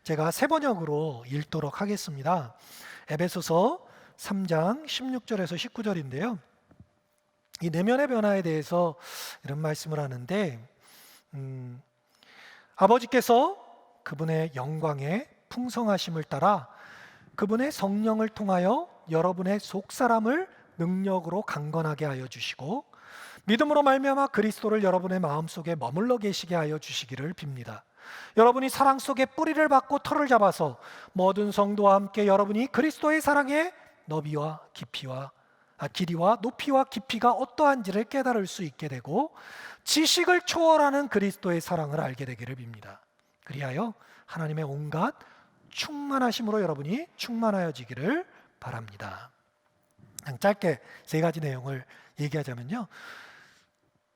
제가 세 번역으로 읽도록 하겠습니다. 에베소서 3장 16절에서 19절인데요. 이 내면의 변화에 대해서 이런 말씀을 하는데 아버지께서 그분의 영광의 풍성하심을 따라 그분의 성령을 통하여 여러분의 속사람을 능력으로 강건하게 하여 주시고 믿음으로 말미암아 그리스도를 여러분의 마음속에 머물러 계시게 하여 주시기를 빕니다. 여러분이 사랑 속에 뿌리를 받고 털을 잡아서 모든 성도와 함께 여러분이 그리스도의 사랑의 너비와 길이와 높이와 깊이가 어떠한지를 깨달을 수 있게 되고 지식을 초월하는 그리스도의 사랑을 알게 되기를 빕니다. 그리하여 하나님의 온갖 충만하심으로 여러분이 충만하여지기를 바랍니다. 그냥 짧게 세 가지 내용을 얘기하자면요,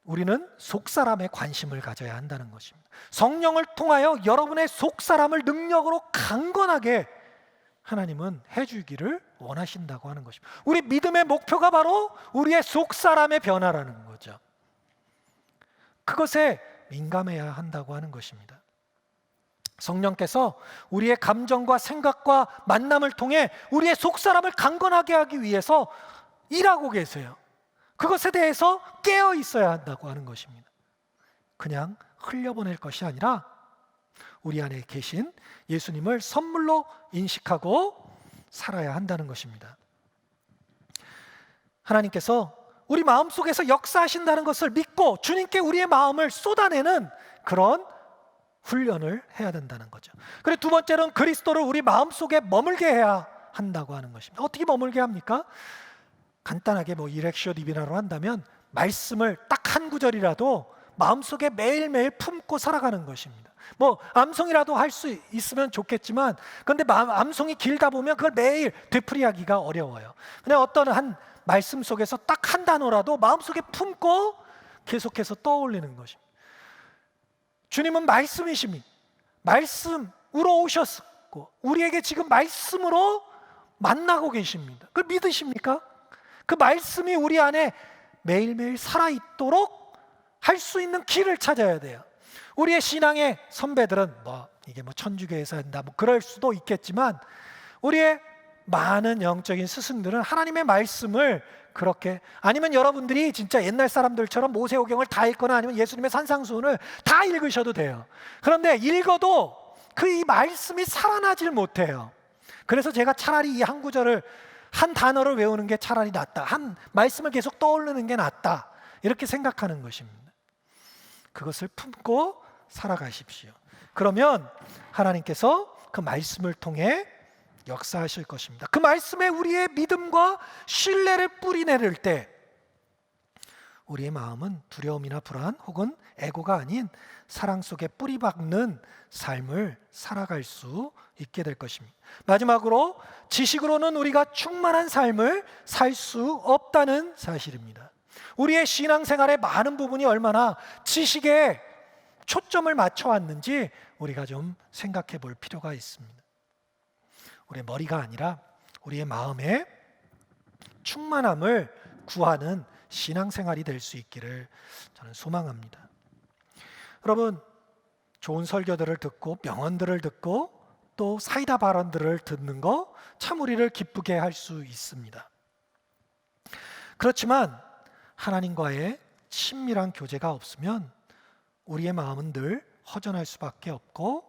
우리는 속사람에 관심을 가져야 한다는 것입니다. 성령을 통하여 여러분의 속사람을 능력으로 강건하게 하나님은 해주기를 원하신다고 하는 것입니다. 우리 믿음의 목표가 바로 우리의 속사람의 변화라는 거죠. 그것에 민감해야 한다고 하는 것입니다. 성령께서 우리의 감정과 생각과 만남을 통해 우리의 속사람을 강건하게 하기 위해서 일하고 계세요. 그것에 대해서 깨어 있어야 한다고 하는 것입니다. 그냥 흘려보낼 것이 아니라 우리 안에 계신 예수님을 선물로 인식하고 살아야 한다는 것입니다. 하나님께서 우리 마음속에서 역사하신다는 것을 믿고 주님께 우리의 마음을 쏟아내는 그런 훈련을 해야 된다는 거죠. 그리고 두 번째는 그리스도를 우리 마음속에 머물게 해야 한다고 하는 것입니다. 어떻게 머물게 합니까? 간단하게 이렉시오 디비나로 한다면 말씀을 딱 한 구절이라도 마음속에 매일매일 품고 살아가는 것입니다. 암송이라도 할 수 있으면 좋겠지만 그런데 암송이 길다 보면 그걸 매일 되풀이하기가 어려워요. 그냥 어떤 한 말씀 속에서 딱 한 단어라도 마음속에 품고 계속해서 떠올리는 것입니다. 주님은 말씀이십니다. 말씀으로 오셨고 우리에게 지금 말씀으로 만나고 계십니다. 그걸 믿으십니까? 그 말씀이 우리 안에 매일매일 살아있도록 할 수 있는 길을 찾아야 돼요. 우리의 신앙의 선배들은 이게 천주교에서 한다 그럴 수도 있겠지만 우리의 많은 영적인 스승들은 하나님의 말씀을 그렇게, 아니면 여러분들이 진짜 옛날 사람들처럼 모세오경을 다 읽거나 아니면 예수님의 산상수훈을 다 읽으셔도 돼요. 그런데 읽어도 이 말씀이 살아나질 못해요. 그래서 제가 차라리 이 한 구절을 한 단어를 외우는 게 차라리 낫다, 한 말씀을 계속 떠올리는 게 낫다, 이렇게 생각하는 것입니다. 그것을 품고 살아가십시오. 그러면 하나님께서 그 말씀을 통해 역사하실 것입니다. 그 말씀에 우리의 믿음과 신뢰를 뿌리내릴 때 우리의 마음은 두려움이나 불안 혹은 애고가 아닌 사랑 속에 뿌리박는 삶을 살아갈 수 있게 될 것입니다. 마지막으로 지식으로는 우리가 충만한 삶을 살 수 없다는 사실입니다. 우리의 신앙생활의 많은 부분이 얼마나 지식에 초점을 맞춰왔는지 우리가 좀 생각해 볼 필요가 있습니다. 우리의 머리가 아니라 우리의 마음에 충만함을 구하는 신앙생활이 될 수 있기를 저는 소망합니다. 여러분, 좋은 설교들을 듣고 명언들을 듣고 또 사이다 발언들을 듣는 거 참 우리를 기쁘게 할 수 있습니다. 그렇지만 하나님과의 친밀한 교제가 없으면 우리의 마음은 늘 허전할 수밖에 없고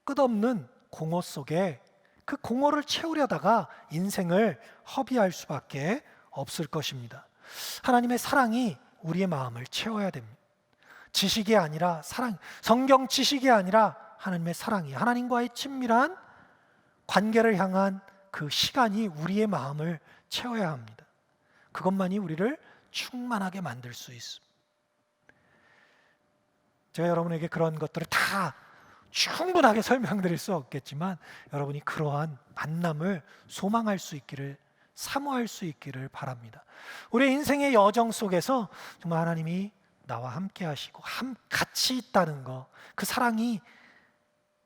끝없는 공허 속에 그 공허를 채우려다가 인생을 허비할 수밖에 없을 것입니다. 하나님의 사랑이 우리의 마음을 채워야 됩니다. 지식이 아니라 사랑, 성경 지식이 아니라 하나님의 사랑이, 하나님과의 친밀한 관계를 향한 그 시간이 우리의 마음을 채워야 합니다. 그것만이 우리를 충만하게 만들 수 있습니다. 제가 여러분에게 그런 것들을 다 충분하게 설명드릴 수 없겠지만 여러분이 그러한 만남을 소망할 수 있기를, 사모할 수 있기를 바랍니다. 우리의 인생의 여정 속에서 정말 하나님이 나와 함께 하시고 같이 있다는 것, 그 사랑이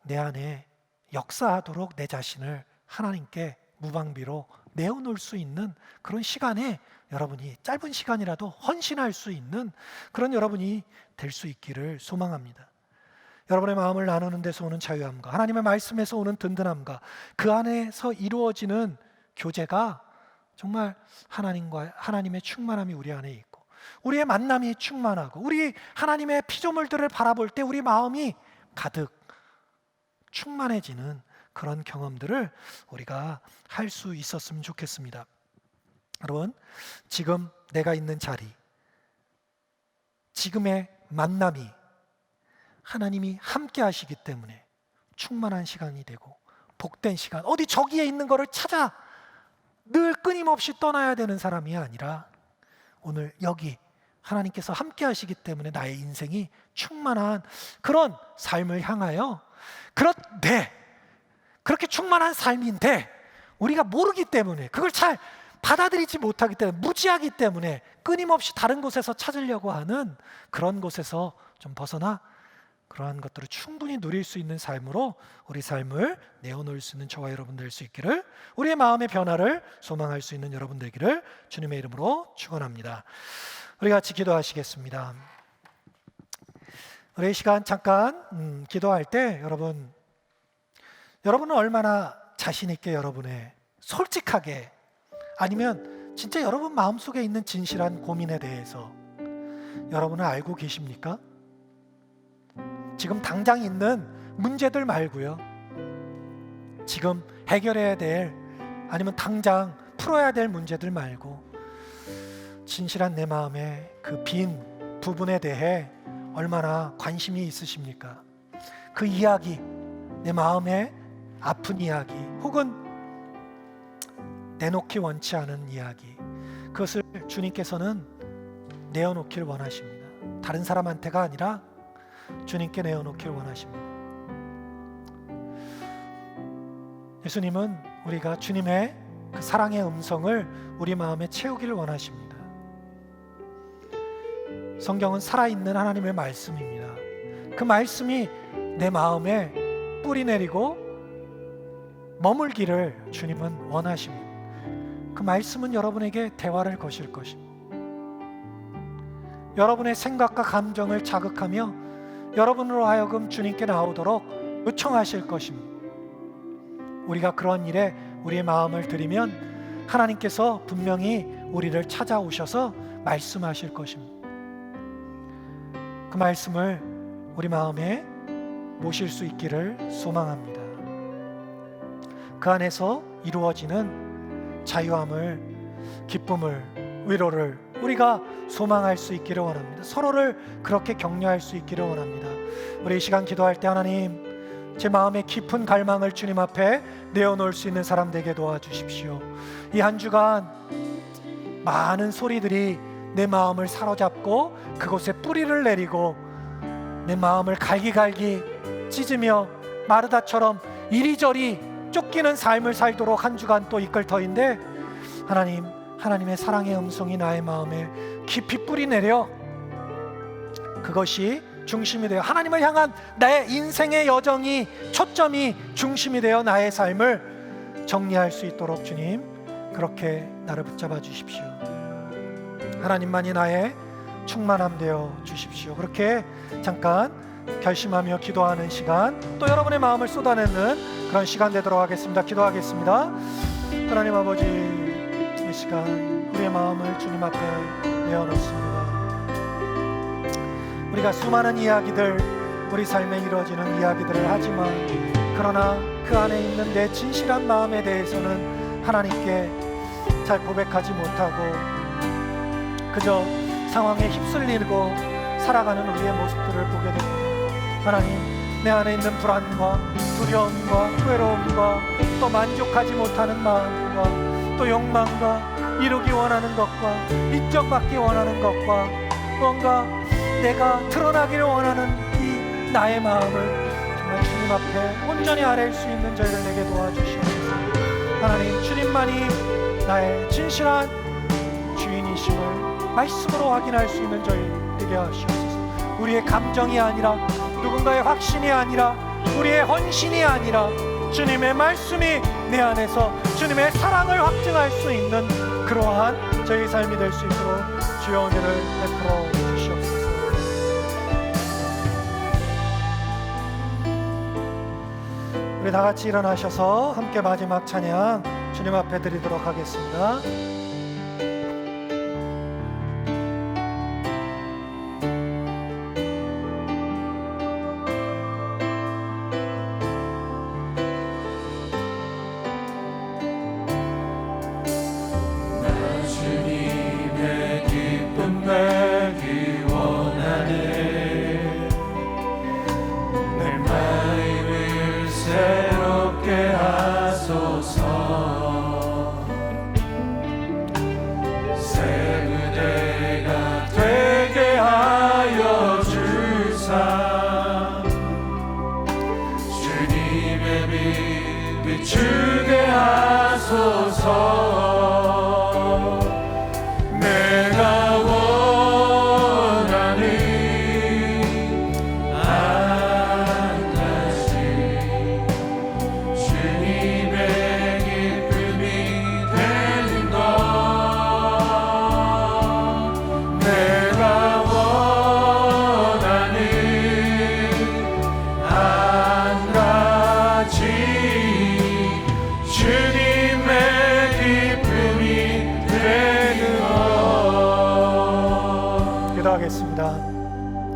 내 안에 역사하도록 내 자신을 하나님께 무방비로 내어놓을 수 있는 그런 시간에 여러분이 짧은 시간이라도 헌신할 수 있는 그런 여러분이 될 수 있기를 소망합니다. 여러분의 마음을 나누는 데서 오는 자유함과 하나님의 말씀에서 오는 든든함과 그 안에서 이루어지는 교제가 정말 하나님의 충만함이 우리 안에 있고 우리의 만남이 충만하고 우리 하나님의 피조물들을 바라볼 때 우리 마음이 가득 충만해지는 그런 경험들을 우리가 할 수 있었으면 좋겠습니다. 여러분, 지금 내가 있는 자리, 지금의 만남이 하나님이 함께 하시기 때문에 충만한 시간이 되고 복된 시간, 어디 저기에 있는 거를 찾아 늘 끊임없이 떠나야 되는 사람이 아니라 오늘 여기 하나님께서 함께 하시기 때문에 나의 인생이 충만한 그런 삶을 향하여, 그런데 그렇게 충만한 삶인데 우리가 모르기 때문에, 그걸 잘 받아들이지 못하기 때문에, 무지하기 때문에 끊임없이 다른 곳에서 찾으려고 하는 그런 곳에서 좀 벗어나 그러한 것들을 충분히 누릴 수 있는 삶으로 우리 삶을 내어놓을 수 있는 저와 여러분 될 수 있기를, 우리의 마음의 변화를 소망할 수 있는 여러분 되기를 주님의 이름으로 축원합니다. 우리 같이 기도하시겠습니다. 우리 시간 잠깐 기도할 때 여러분은 얼마나 자신 있게 여러분의 솔직하게, 아니면 진짜 여러분 마음속에 있는 진실한 고민에 대해서 여러분은 알고 계십니까? 지금 당장 있는 문제들 말고요, 지금 해결해야 될, 아니면 당장 풀어야 될 문제들 말고 진실한 내 마음의 그 빈 부분에 대해 얼마나 관심이 있으십니까? 그 이야기, 내 마음의 아픈 이야기, 혹은 내놓기 원치 않은 이야기, 그것을 주님께서는 내어놓길 원하십니다. 다른 사람한테가 아니라 주님께 내어놓길 원하십니다. 예수님은 우리가 주님의 그 사랑의 음성을 우리 마음에 채우기를 원하십니다. 성경은 살아있는 하나님의 말씀입니다. 그 말씀이 내 마음에 뿌리 내리고 머물기를 주님은 원하십니다. 그 말씀은 여러분에게 대화를 거실 것입니다. 여러분의 생각과 감정을 자극하며 여러분으로 하여금 주님께 나오도록 요청하실 것입니다. 우리가 그런 일에 우리의 마음을 드리면 하나님께서 분명히 우리를 찾아오셔서 말씀하실 것입니다. 그 말씀을 우리 마음에 모실 수 있기를 소망합니다. 그 안에서 이루어지는 자유함을, 기쁨을, 위로를 우리가 소망할 수 있기를 원합니다. 서로를 그렇게 격려할 수 있기를 원합니다. 우리 이 시간 기도할 때 하나님, 제 마음의 깊은 갈망을 주님 앞에 내어놓을 수 있는 사람 되게 도와주십시오. 이 한 주간 많은 소리들이 내 마음을 사로잡고 그곳에 뿌리를 내리고 내 마음을 갈기갈기 찢으며 마르다처럼 이리저리 쫓기는 삶을 살도록 한 주간 또 이끌 터인데, 하나님의 사랑의 음성이 나의 마음에 깊이 뿌리 내려 그것이 중심이 되어 하나님을 향한 나의 인생의 여정이, 초점이 중심이 되어 나의 삶을 정리할 수 있도록 주님 그렇게 나를 붙잡아 주십시오. 하나님만이 나의 충만함 되어 주십시오. 그렇게 잠깐 결심하며 기도하는 시간, 또 여러분의 마음을 쏟아내는 그런 시간 되도록 하겠습니다. 기도하겠습니다. 하나님 아버지, 이 시간 우리의 마음을 주님 앞에 내어놓습니다. 우리가 수많은 이야기들, 우리 삶에 이루어지는 이야기들을 하지만, 그러나 그 안에 있는 내 진실한 마음에 대해서는 하나님께 잘 고백하지 못하고 그저 상황에 휩쓸리고 살아가는 우리의 모습들을 보게 됩니다. 하나님, 내 안에 있는 불안과 두려움과 외로움과 또 만족하지 못하는 마음과 또 욕망과 이루기 원하는 것과 인정받기 원하는 것과 뭔가 내가 드러나기를 원하는 이 나의 마음을 정말 주님 앞에 온전히 아뢰일 수 있는 저희를 내게 도와주시옵소서. 하나님, 주님만이 나의 진실한 주인이심을 말씀으로 확인할 수 있는 저희 되게 하시옵소서. 우리의 감정이 아니라, 누군가의 확신이 아니라, 우리의 헌신이 아니라 주님의 말씀이 내 안에서 주님의 사랑을 확증할 수 있는 그러한 저희 삶이 될 수 있도록 주여 은혜를 베풀어 주시옵소서. 우리 다 같이 일어나셔서 함께 마지막 찬양 주님 앞에 드리도록 하겠습니다. 주님의 기쁨 나기 원하네. 내 마음을 새롭게 하소서. 새 그대가 되게 하여 주사. 주님의 빛 비추게 하소서.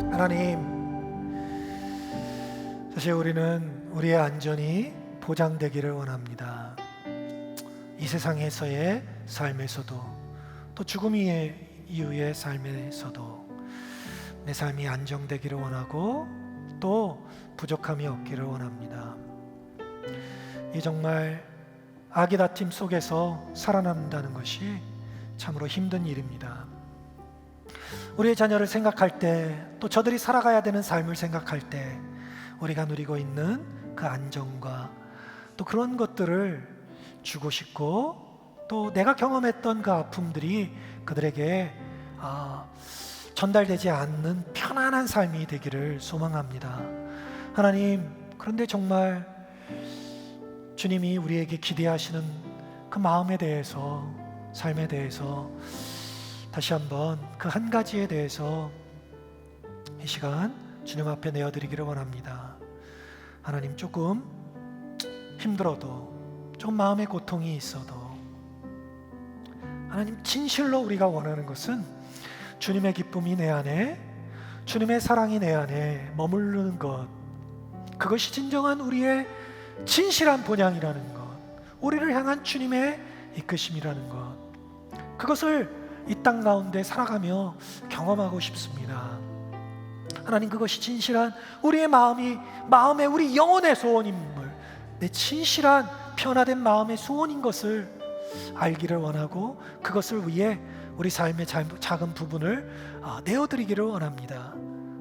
하나님, 사실 우리는 우리의 안전이 보장되기를 원합니다. 이 세상에서의 삶에서도, 또 죽음 이후의 삶에서도 내 삶이 안정되기를 원하고 또 부족함이 없기를 원합니다. 이 정말 악의 다툼 속에서 살아남는다는 것이 참으로 힘든 일입니다. 우리의 자녀를 생각할 때, 또 저들이 살아가야 되는 삶을 생각할 때 우리가 누리고 있는 그 안정과 또 그런 것들을 주고 싶고, 또 내가 경험했던 그 아픔들이 그들에게 전달되지 않는 편안한 삶이 되기를 소망합니다. 하나님, 그런데 정말 주님이 우리에게 기대하시는 그 마음에 대해서, 삶에 대해서 다시 한번 그 한 가지에 대해서 이 시간 주님 앞에 내어드리기를 원합니다. 하나님, 조금 힘들어도, 조금 마음의 고통이 있어도, 하나님, 진실로 우리가 원하는 것은 주님의 기쁨이 내 안에, 주님의 사랑이 내 안에 머무르는 것, 그것이 진정한 우리의 진실한 본향이라는 것, 우리를 향한 주님의 이끄심이라는 것, 그것을 이 땅 가운데 살아가며 경험하고 싶습니다. 하나님, 그것이 진실한 우리의 마음의 우리 영혼의 소원임을, 내 진실한 변화된 마음의 소원인 것을 알기를 원하고, 그것을 위해 우리 삶의 작은 부분을 내어드리기를 원합니다.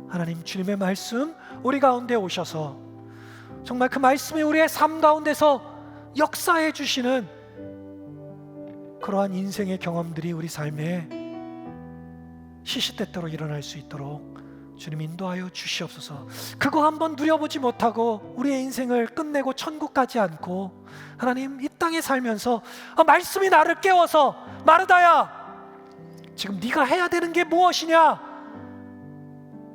하나님, 주님의 말씀 우리 가운데 오셔서 정말 그 말씀이 우리의 삶 가운데서 역사해 주시는 그러한 인생의 경험들이 우리 삶에 시시때때로 일어날 수 있도록 주님 인도하여 주시옵소서. 그거 한번 누려보지 못하고 우리의 인생을 끝내고 천국 가지 않고, 하나님, 이 땅에 살면서 말씀이 나를 깨워서, 마르다야, 지금 네가 해야 되는 게 무엇이냐,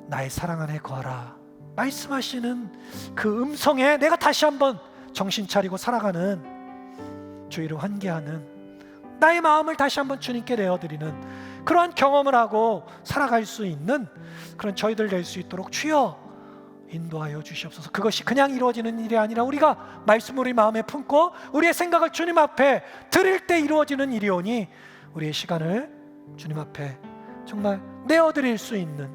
나의 사랑 안에 거하라 말씀하시는 그 음성에 내가 다시 한번 정신 차리고 살아가는, 주의를 환기하는 나의 마음을 다시 한번 주님께 내어드리는 그러한 경험을 하고 살아갈 수 있는 그런 저희들 될 수 있도록 주여 인도하여 주시옵소서. 그것이 그냥 이루어지는 일이 아니라 우리가 말씀을 우리 마음에 품고 우리의 생각을 주님 앞에 드릴 때 이루어지는 일이오니, 우리의 시간을 주님 앞에 정말 내어드릴 수 있는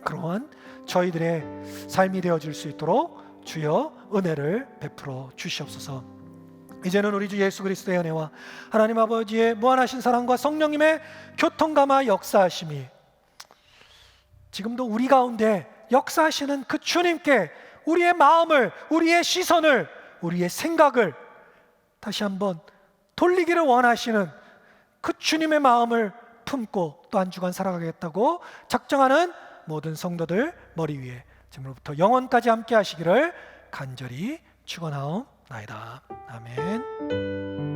그러한 저희들의 삶이 되어질 수 있도록 주여 은혜를 베풀어 주시옵소서. 이제는 우리 주 예수 그리스도의 은혜와 하나님 아버지의 무한하신 사랑과 성령님의 교통감화 역사하심이 지금도 우리 가운데 역사하시는 그 주님께 우리의 마음을, 우리의 시선을, 우리의 생각을 다시 한번 돌리기를 원하시는 그 주님의 마음을 품고 또 한 주간 살아가겠다고 작정하는 모든 성도들 머리 위에 지금부터 영원까지 함께 하시기를 간절히 축원하옵나이다. 아멘.